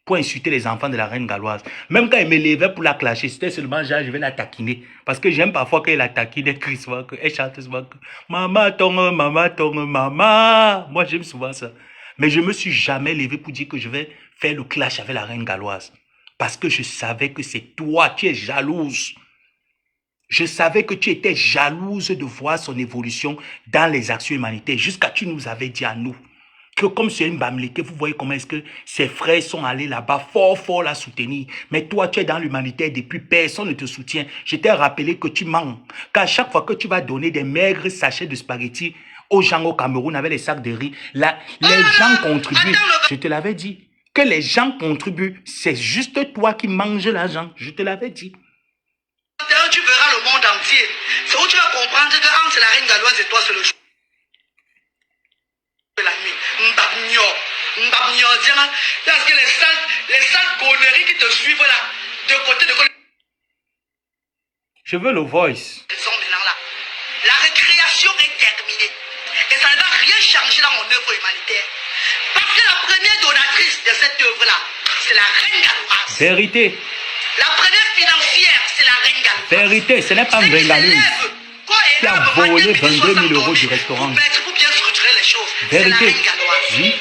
pour insulter les enfants de la reine galloise. Même quand elle me levait pour la clasher, c'était seulement genre, je vais la taquiner. Parce que j'aime parfois qu'elle la taquine, elle crie souvent, elle chante souvent, maman, ton, maman. Moi, j'aime souvent ça. Mais je ne me suis jamais levé pour dire que je vais faire le clash avec la reine galloise. Parce que je savais que c'est toi, tu es jalouse. Je savais que tu étais jalouse de voir son évolution dans les actions humanitaires. Jusqu'à tu nous avais dit à nous que comme c'est une Bamileke, vous voyez comment est-ce que ses frères sont allés là-bas fort la soutenir. Mais toi, tu es dans l'humanitaire depuis, personne ne te soutient. Je t'ai rappelé que tu mens. Qu'à chaque fois que tu vas donner des maigres sachets de spaghettis aux gens au Cameroun avec les sacs de riz, là, les gens contribuent. Je te l'avais dit. Que les gens contribuent, c'est juste toi qui manges l'argent. Je te l'avais dit. Tu verras le monde entier. C'est où tu vas comprendre que entre la reine galloise et toi, c'est le jour de la nuit. Parce que les sales conneries qui te suivent là, de côté de côté. Je veux le voice. Ils sont maintenant là. La récréation est terminée. Et ça ne va rien changer dans mon œuvre humanitaire. Parce que la première donatrice de cette œuvre-là, c'est la reine galloise. Vérité. La première financière Vérité, ce n'est pas une Ngrenganeuse qui a volé 22 000 euros du restaurant. Pour bien structurer les choses. Vérité. C'est la reine galloise. Oui.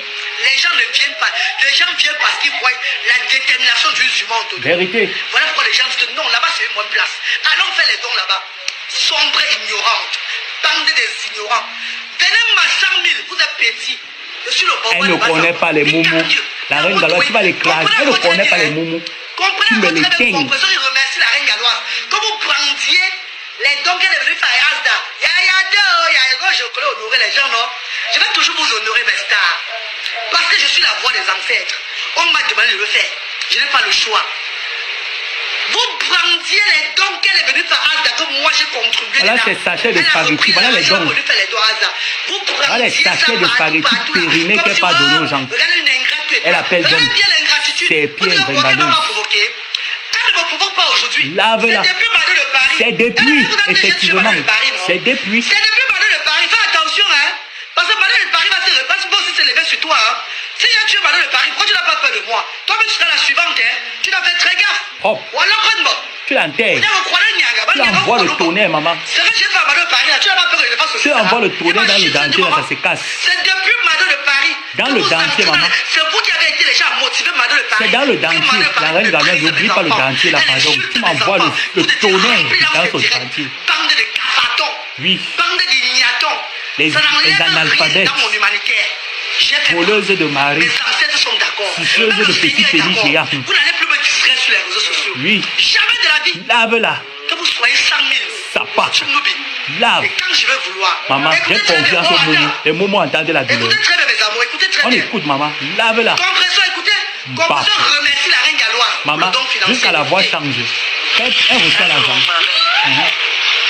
Les gens ne viennent pas. Les gens viennent parce qu'ils voient la détermination d'une humain autour. Vérité. Voilà pourquoi les gens disent non, là-bas c'est une bonne place. Allons faire les dons là-bas. Sombre ignorante. Bande des ignorants. Venez ma 100 000, vous êtes petits. Je suis le bon. Elle ne connaît pas les moumous. La reine galloise, tu vas l'écraser. Elle ne connaît pas les moumous. Tu me les teignes. Comprenez, je remercie la reine galloise. Quand vous brandiez les dons qu'elle est venue faire à Asda, je connais honorer les gens, non? Je vais toujours vous honorer, mes stars. Parce que je suis la voix des ancêtres. On m'a demandé de le faire. Je n'ai pas le choix. Vous brandiez les dons qu'elle est venue faire à Asda, que moi j'ai contribué. Voilà ces sachets de spaghettis, voilà les dons. Voilà les sachets de spaghettis périmés qu'elle n'a pas donné aux gens. Elle appelle dons. C'est Pierre Ngrenganeuse. Elle ne me provoque pas aujourd'hui. Lave-la. C'est depuis Madame de Paris. C'est depuis, effectivement. C'est depuis. C'est depuis Madame de Paris. Fais attention, hein. Parce que Madame de Paris va aussi se lever sur toi, hein. Si tu es Madame de Paris, pourquoi tu n'as pas peur de moi? Toi-même, tu seras la suivante, hein. Tu dois faire très gaffe. Hop. Tu l'enterres. Tu envoies le tonnerre, maman. C'est vrai que j'ai fait à Madame de Paris, là. Tu n'as pas peur que je fasse Tu envoies le tonnerre dans le dentier, là, ça se casse. C'est depuis Madame de Paris. Dans le dentier, maman. C'est vous qui avez été les gens à motiver Madame de Paris. C'est dans le dentier. La reine galloise, n'oublie pas le dentier, là, pardon. Tu m'envoies le tonnerre dans son dentier. Bande de cafatons. Oui. Bande d'ignatons. Les analphabètes. Dans mon humanitaire. Voleuses de mari. Mes ancêtres sont d'accord. Suceuses de petits pénis géants. Vous n'allez plus me distraire sur les réseaux sociaux. Oui. Jamais de la vie. Lave-la. Que vous soyez 100 000. Ça part. Tu m'oublies. Lave. Et quand je vais vouloir. Maman, j'ai confiance au moumou. Les moumous entendent la douleur. Écoutez très bien, mes amours. Écoutez très On bien. écoute, maman. Lave-la. Compresseur, écoutez. Compresseur remercie la reine galloise. Maman, jusqu'à la voix change. Elle reçoit l'argent.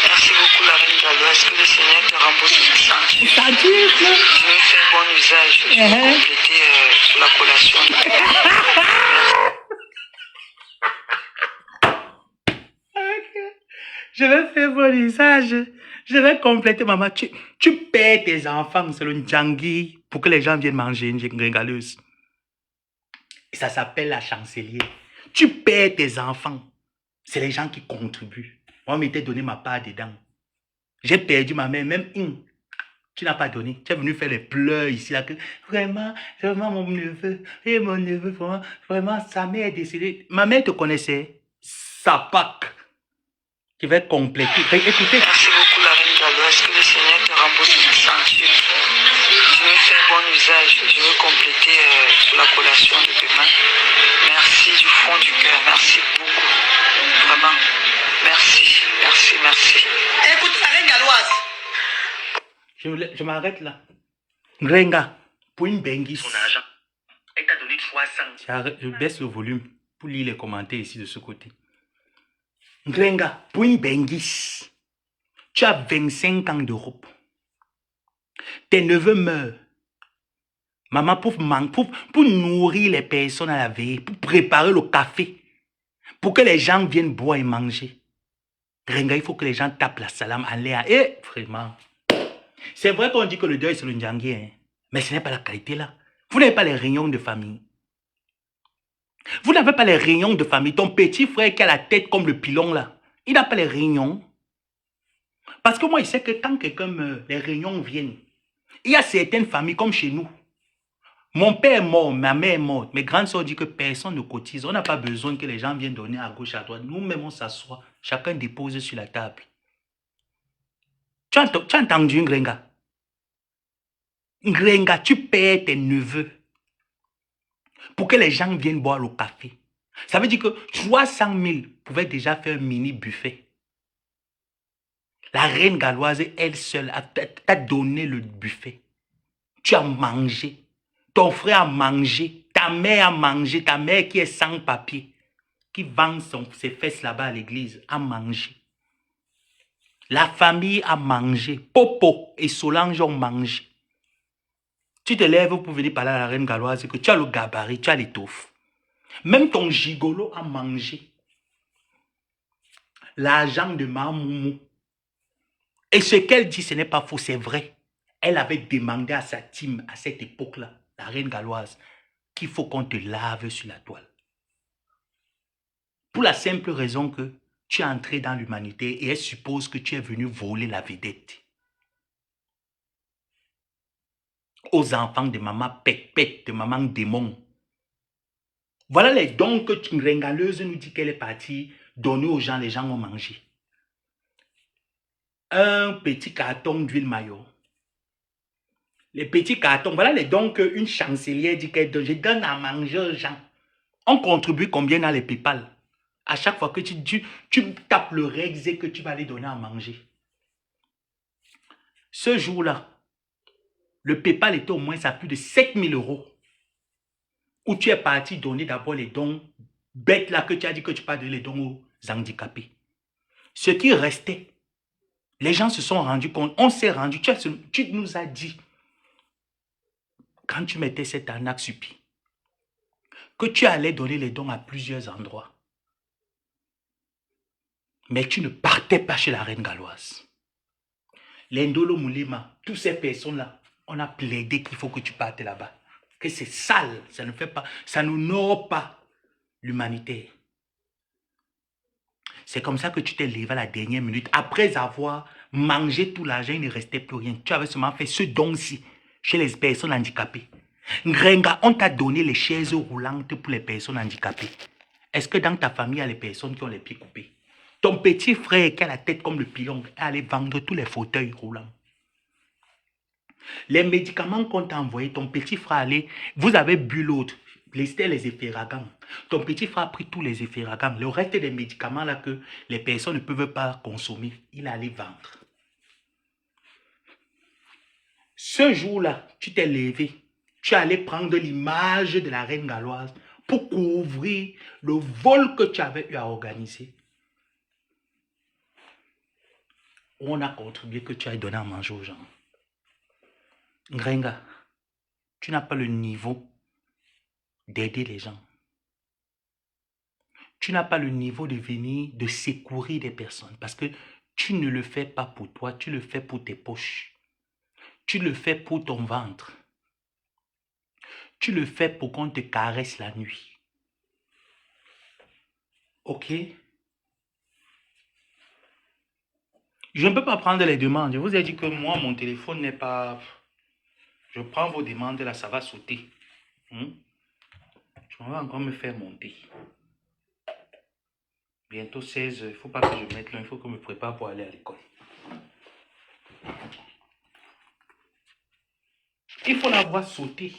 Merci beaucoup, la reine galloise. Que le Seigneur te rembourse ce chantier. Chantier, Je vais faire bon usage. Je vais compléter sur la collation. Je vais faire mon usage. Je vais compléter, maman. Tu paies tes enfants, c'est le Ndjangui, pour que les gens viennent manger une Ngrenganeuse. Et ça s'appelle la chancelière. Tu paies tes enfants. C'est les gens qui contribuent. Moi, je m'étais donné ma part dedans. J'ai perdu ma mère, même une. Tu n'as pas donné. Tu es venu faire les pleurs ici, là, que vraiment, mon neveu, et mon neveu, vraiment, sa mère est décédée. Ma mère te connaissait. Sa Pâques. Qui va compléter. Écoutez. Merci beaucoup, la reine galloise. Que le Seigneur te rembourse ce chantier. Je vais faire bon usage. Je vais compléter sur la collation de demain. Merci du fond du cœur. Merci beaucoup. Vraiment. Merci. Merci, merci. Écoute, la reine galloise. Je m'arrête là. Ngrenga, pour une benguis. Son argent. Elle t'a donné 300. Je baisse le volume pour lire les commentaires ici de ce côté. Ngrenga, pour une benguis, tu as 25 ans d'Europe. Tes neveux meurent. Maman, pour nourrir les personnes à la veille, pour préparer le café, pour que les gens viennent boire et manger. Ngrenga, il faut que les gens tapent la salam en l'air. Et vraiment, c'est vrai qu'on dit que le deuil c'est le Ndjangui, hein, mais ce n'est pas la qualité là. Vous n'avez pas les réunions de famille. Vous n'avez pas les réunions de famille. Ton petit frère qui a la tête comme le pilon là, il n'a pas les réunions. Parce que moi, je sais que quand quelqu'un meurt, les réunions viennent. Il y a certaines familles comme chez nous. Mon père est mort, ma mère est morte. Mes grandes soeurs disent que personne ne cotise. On n'a pas besoin que les gens viennent donner à gauche, à droite. Nous-mêmes, on s'assoit. Chacun dépose sur la table. Tu as entendu, Ngrenga? Ngrenga, tu paies tes neveux pour que les gens viennent boire le café. Ça veut dire que 300 000 pouvaient déjà faire un mini buffet. La reine galloise, elle seule, t'a donné le buffet. Tu as mangé. Ton frère a mangé. Ta mère a mangé. Ta mère qui est sans papier, qui vend ses fesses là-bas à l'église, a mangé. La famille a mangé. Popo et Solange ont mangé. Tu te lèves pour venir parler à la reine galloise que tu as le gabarit, tu as l'étoffe. Même ton gigolo a mangé l'argent de Mamoumou. Et ce qu'elle dit, ce n'est pas faux, c'est vrai. Elle avait demandé à sa team, à cette époque-là, la reine galloise, qu'il faut qu'on te lave sur la toile. Pour la simple raison que tu es entré dans l'humanité et elle suppose que tu es venu voler la vedette aux enfants de maman pète-pète, de maman démon. Voilà les dons que Ngaleuse nous dit qu'elle est partie donner aux gens, les gens ont mangé. Un petit carton d'huile maillot. Les petits cartons, voilà les dons qu'une chancelière dit qu'elle donne. Je donne à manger aux gens. On contribue combien dans les PayPal? À chaque fois que tu tapes le Rex et que tu vas les donner à manger. Ce jour-là, le PayPal était au moins à plus de 7 000 €. Où tu es parti donner d'abord les dons bêtes là que tu as dit que tu pas donner les dons aux handicapés. Ce qui restait, les gens se sont rendus compte, on s'est rendu, tu nous as dit, quand tu mettais cette arnaque sur pied, que tu allais donner les dons à plusieurs endroits. Mais tu ne partais pas chez la reine galloise. L'Indolo Moulema, toutes ces personnes-là, on a plaidé qu'il faut que tu partes là-bas. Que c'est sale, ça ne fait pas, ça n'honore pas l'humanité. C'est comme ça que tu t'es levé à la dernière minute. Après avoir mangé tout l'argent, il ne restait plus rien. Tu avais seulement fait ce don-ci chez les personnes handicapées. Ngrenga, on t'a donné les chaises roulantes pour les personnes handicapées. Est-ce que dans ta famille, il y a les personnes qui ont les pieds coupés? Ton petit frère qui a la tête comme le pilon est allé vendre tous les fauteuils roulants. Les médicaments qu'on t'a envoyés, ton petit frère allait, vous avez bu l'autre, c'était les efféragants. Ton petit frère a pris tous les efféragants. Le reste des médicaments là que les personnes ne peuvent pas consommer, il allait vendre. Ce jour-là, tu t'es levé, tu allais prendre l'image de la reine galloise pour couvrir le vol que tu avais eu à organiser. On a contribué que tu aies donné à manger aux gens. Ngrenga, tu n'as pas le niveau d'aider les gens. Tu n'as pas le niveau de venir, de secourir des personnes parce que tu ne le fais pas pour toi, tu le fais pour tes poches. Tu le fais pour ton ventre. Tu le fais pour qu'on te caresse la nuit. Ok? Je ne peux pas prendre les demandes. Je vous ai dit que moi, mon téléphone n'est pas... Je prends vos demandes, là, ça va sauter. Je vais encore me faire monter. Bientôt 16 heures. Il ne faut pas que je mette là. Il faut que je me prépare pour aller à l'école. Il faut la voir sauter.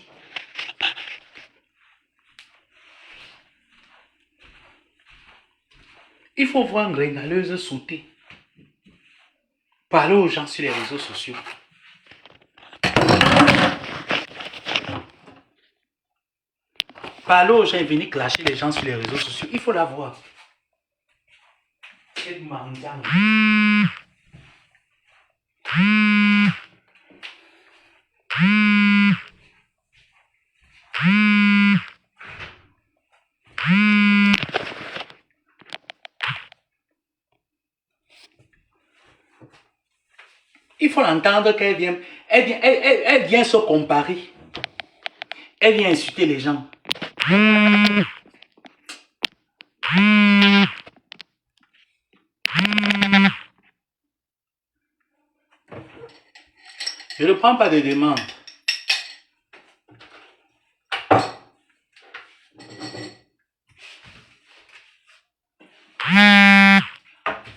Il faut voir une régaleuse sauter. Parler aux gens sur les réseaux sociaux. Parler aux gens et venir clasher les gens sur les réseaux sociaux. Il faut la voir. Quel mendiant. Il faut l'entendre qu'elle vient. Elle vient se comparer. Elle vient insulter les gens. Je ne prends pas de demande.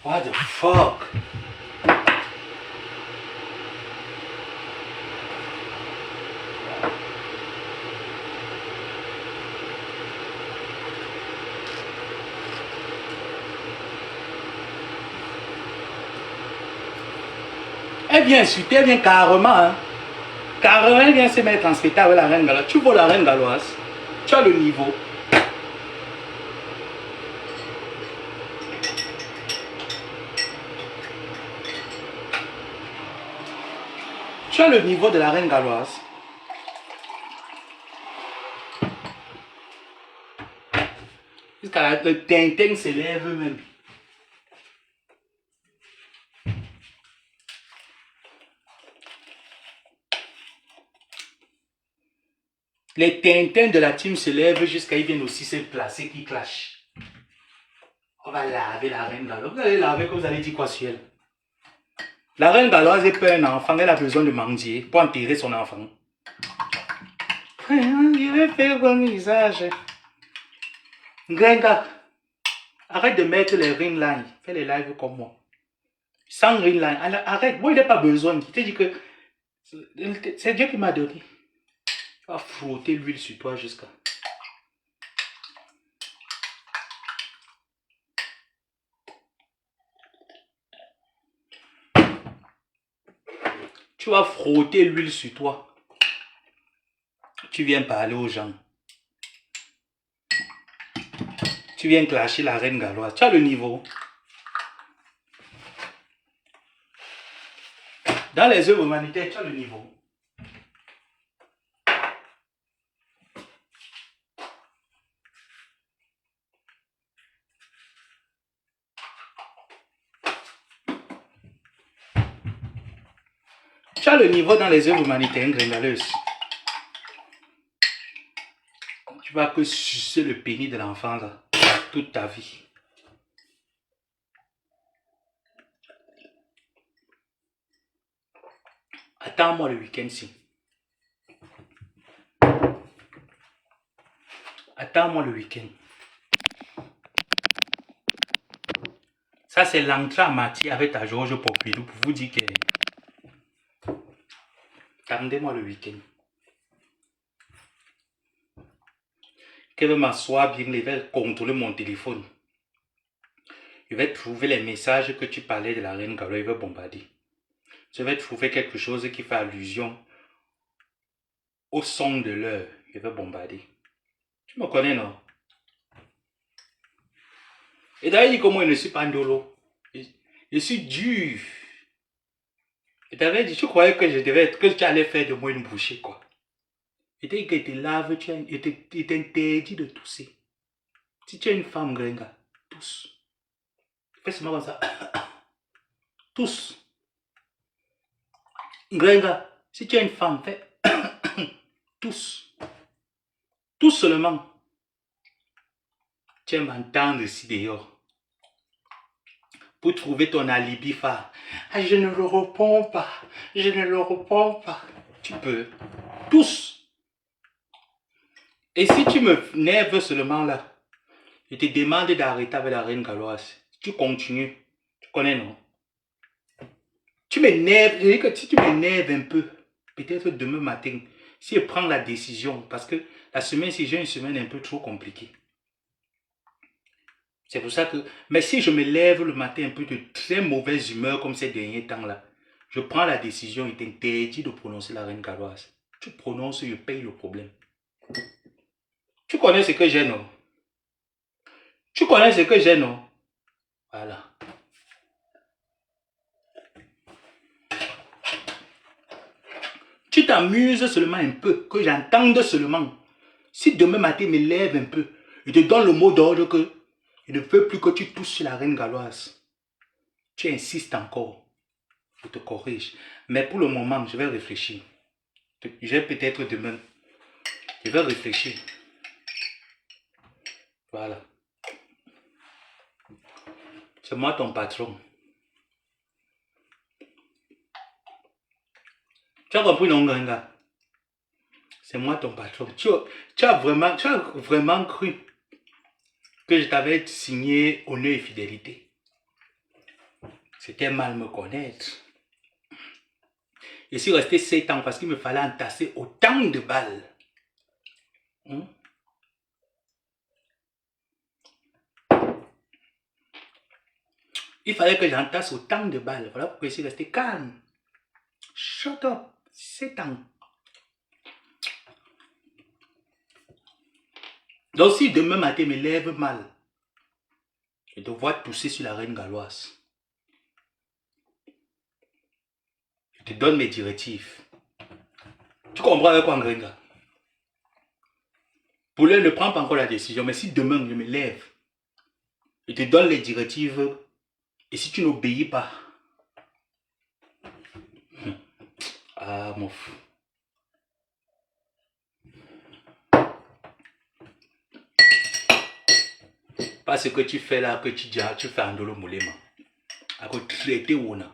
What the fuck? Elle vient insulter, elle vient carrément. Hein. Carrément, elle vient se mettre en spectacle avec la reine galloise. Tu vois la reine galloise. Tu as le niveau. Tu as le niveau de la reine galloise. Jusqu'à le tintin s'élève même. Les tintins de la team se lèvent jusqu'à ils viennent aussi se placer qui clashent. On va laver la reine galoise. Vous allez laver que vous allez dire quoi sur elle? La reine galoise est pas un enfant. Elle a besoin de mendier pour enterrer son enfant. Je vais faire bon visage. Grenga, arrête de mettre les ring lines. Fais les lives comme moi. Sans ring line. Arrête. Moi, il n'a pas besoin. Je te dis que c'est Dieu qui m'a donné. Tu vas frotter l'huile sur toi jusqu'à... Tu vas frotter l'huile sur toi. Tu viens parler aux gens. Tu viens clasher la reine galoise. Tu as le niveau. Dans les œuvres humanitaires, tu as le niveau. Tu as le niveau dans les œuvres humanitaires, gringaleuse. Tu vas que sucer le pénis de l'enfant là, toute ta vie. Attends-moi le week-end-ci. Attends-moi le week-end. Ça, c'est l'entrée en matière avec ta Georges Pompidou pour vous dire que... Attendez-moi le week-end. Que je vais m'asseoir bien, je vais contrôler mon téléphone. Je vais trouver les messages que tu parlais de la reine galoise, je vais bombarder. Je vais trouver quelque chose qui fait allusion au son de l'heure, je vais bombarder. Tu me connais, non? Et d'ailleurs, dit comment je ne suis pas ndolo. Je suis dur. Et t'avais dit, tu croyais que que tu allais faire de moi une bouchée, quoi. Et t'as dit que tu laves, il t'interdit de tousser. Si tu es une femme, gringa, tousse. Fais seulement comme ça. Tousse. Gringa, si tu es une femme, fais tousse. Tousse seulement. Tu aimes m'entendre ici dehors. Pour trouver ton alibi phare. Ah, je ne le réponds pas. Je ne le réponds pas. Tu peux. Tousse. Et si tu me nerves seulement là, je te demande d'arrêter avec la reine galoise. Tu continues. Tu connais, non? Tu m'énerves. Je dis que si tu m'énerves un peu, peut-être demain matin, si je prends la décision, parce que la semaine-ci, j'ai une semaine un peu trop compliquée. C'est pour ça que... Mais si je me lève le matin un peu de très mauvaise humeur comme ces derniers temps-là, je prends la décision, il t'interdit de prononcer la reine galoise. Tu prononces, je paye le problème. Tu connais ce que j'ai, non? Tu connais ce que j'ai, non? Voilà. Tu t'amuses seulement un peu, que j'entende seulement. Si demain matin, me lève un peu, je te donne le mot d'ordre que je ne veux plus que tu touches sur la reine galoise. Tu insistes encore. Je te corrige. Mais pour le moment, je vais réfléchir. Je vais peut-être demain. Je vais réfléchir. Voilà. C'est moi ton patron. Tu as compris, non, Ganga? C'est moi ton patron. Tu as vraiment cru que je t'avais signé honneur et fidélité. C'était mal me connaître. Je suis resté 7 ans parce qu'il me fallait entasser autant de balles. Il fallait que j'entasse autant de balles. Voilà pourquoi je suis resté calme. Shut up. 7 ans. Donc si demain matin me lève mal, je dois tousser sur la reine galoise. Je te donne mes directives. Tu comprends avec quoi, Ngrenga? Pour l'heure, ne prends pas encore la décision, mais si demain je me lève, je te donne les directives, et si tu n'obéis pas, ah mon fou. Pas ce que tu fais là, que tu fais en dolo moulema. À quoi traiter ou non.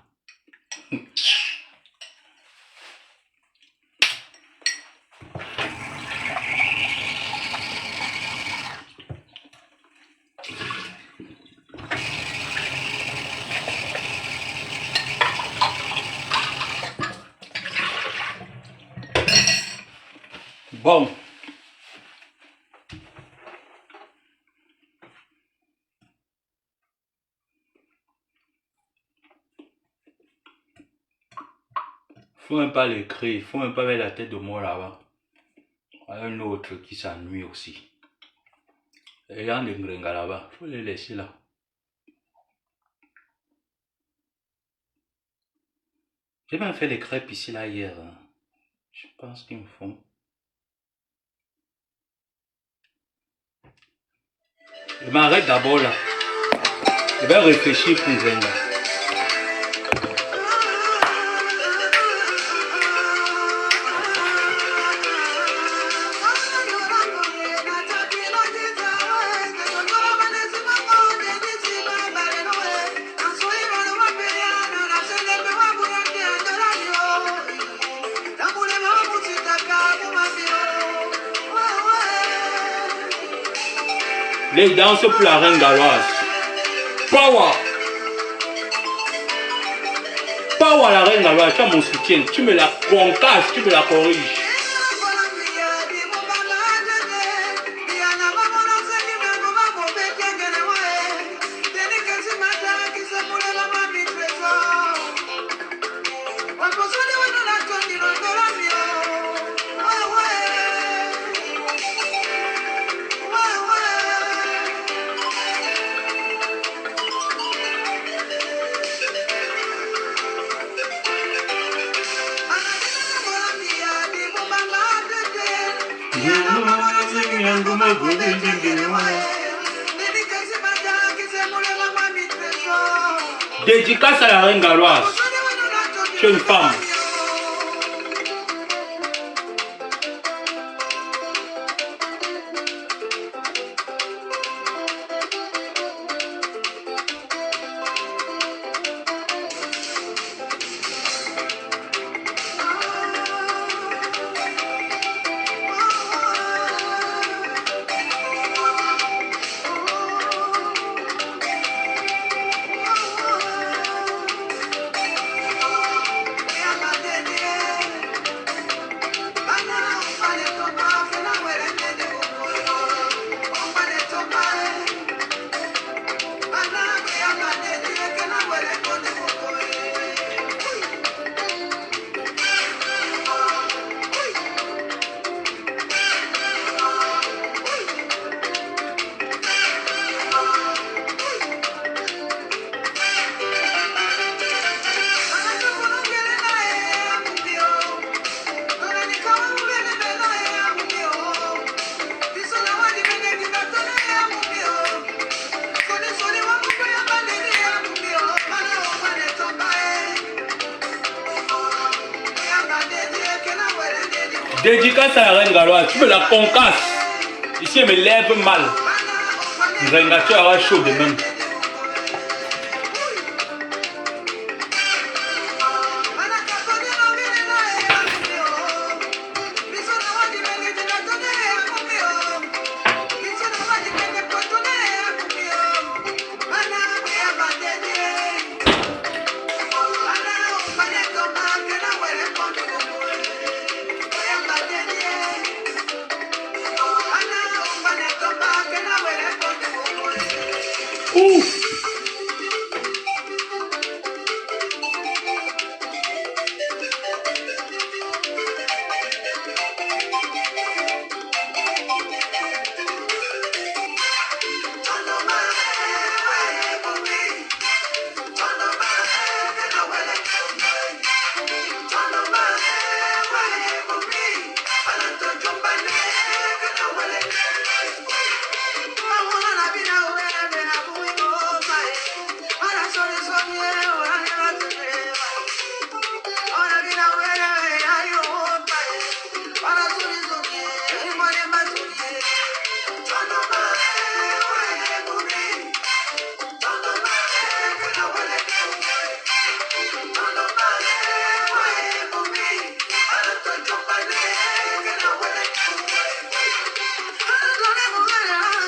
Bon. Faut même pas l'écrire, faut même pas mettre la tête de moi là-bas. Un autre qui s'ennuie aussi. Et il y a un Ngrenga là-bas, faut les laisser là. J'ai même fait les crêpes ici là hier. Je pense qu'ils me font. Je m'arrête d'abord là. Je vais réfléchir pour Nzenga. Les danses pour la reine galloise. Power. Power la reine galloise, tu as mon soutien. Tu me la concasses, tu me la corriges. Dédicace à la reine galloise. Tu es une femme. Dédicace à la reine galloise, tu me la concasses. Ici, elle me lève mal. Nzenga, tu auras chaud de même.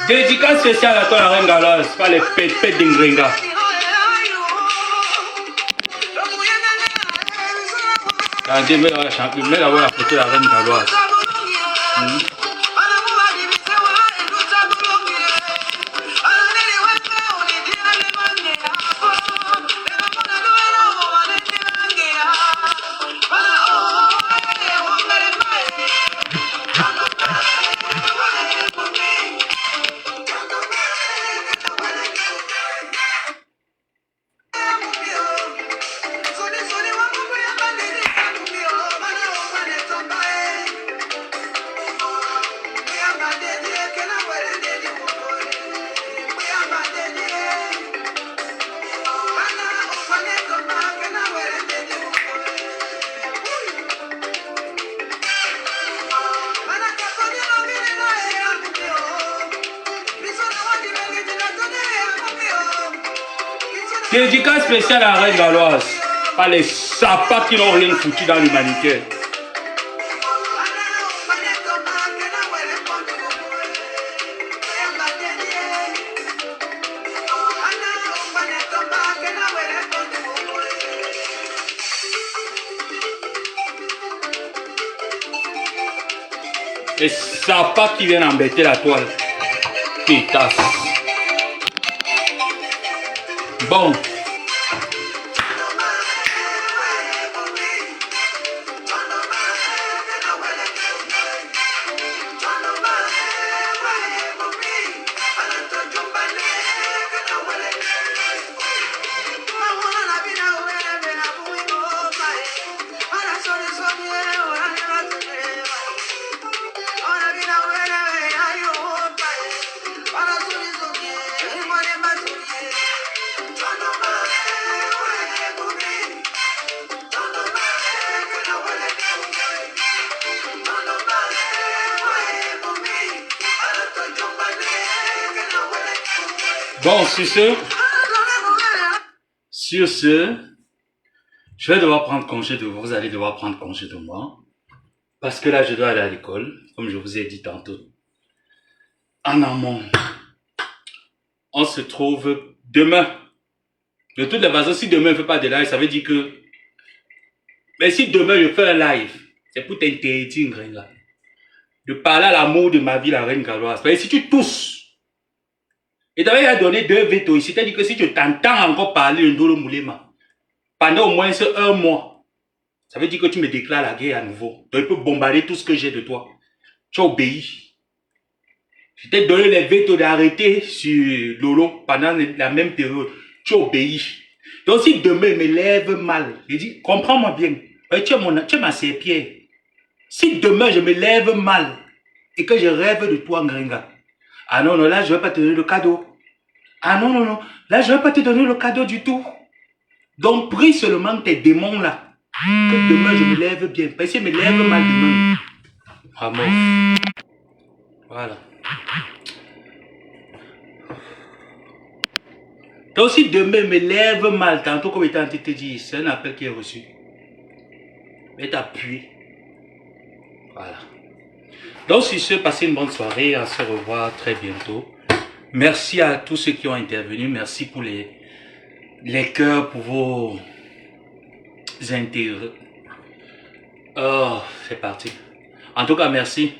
Dédicace spéciale à toi, la reine galoise, pas les pépés d'Ingrenga. Regardez, mets la photo de la reine galoise. Dédicace spéciale à la reine galoise, pas les sapats qui n'ont rien foutu dans l'humanité. Les sapats qui viennent embêter la toile. Pétasse. Bon. Bon, sur ce, je vais devoir prendre congé de vous. Vous allez devoir prendre congé de moi. Parce que là, je dois aller à l'école, comme je vous ai dit tantôt. En amont. On se trouve demain. De toute façon, si demain je ne fais pas de live, ça veut dire que... Mais si demain je fais un live, c'est pour t'interdire, là, de parler à l'amour de ma vie, la reine galoise. Parce que si tu tousses, et tu avais donné 2 veto ici, c'est-à-dire que si tu t'entends encore parler de Ndolo Moulema, pendant au moins un mois, ça veut dire que tu me déclares la guerre à nouveau. Donc, je peux bombarder tout ce que j'ai de toi. Tu as obéi. Je t'ai donné les veto d'arrêter sur Lolo pendant la même période. Tu as obéi. Donc, si demain me lève mal, je dis, comprends-moi bien. Tu es ma serpillère. Si demain je me lève mal et que je rêve de toi, Ngrenga, ah non, là, je ne vais pas te donner le cadeau. Ah non, là, je ne vais pas te donner le cadeau du tout. Donc, prie seulement tes démons là. Que demain, je me lève bien. Parce que si je me lève mal demain. Ah bon. Voilà. Donc, si demain, je me lève mal, tantôt comme étant te dit, c'est un appel qui est reçu. Mais t'appuies. Voilà. Donc, sur ce, passez une bonne soirée. On se revoit très bientôt. Merci à tous ceux qui ont intervenu. Merci pour les cœurs, pour vos intérêts. Oh, c'est parti. En tout cas, merci.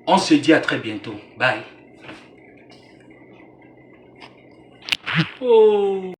On se dit à très bientôt. Bye. Oh.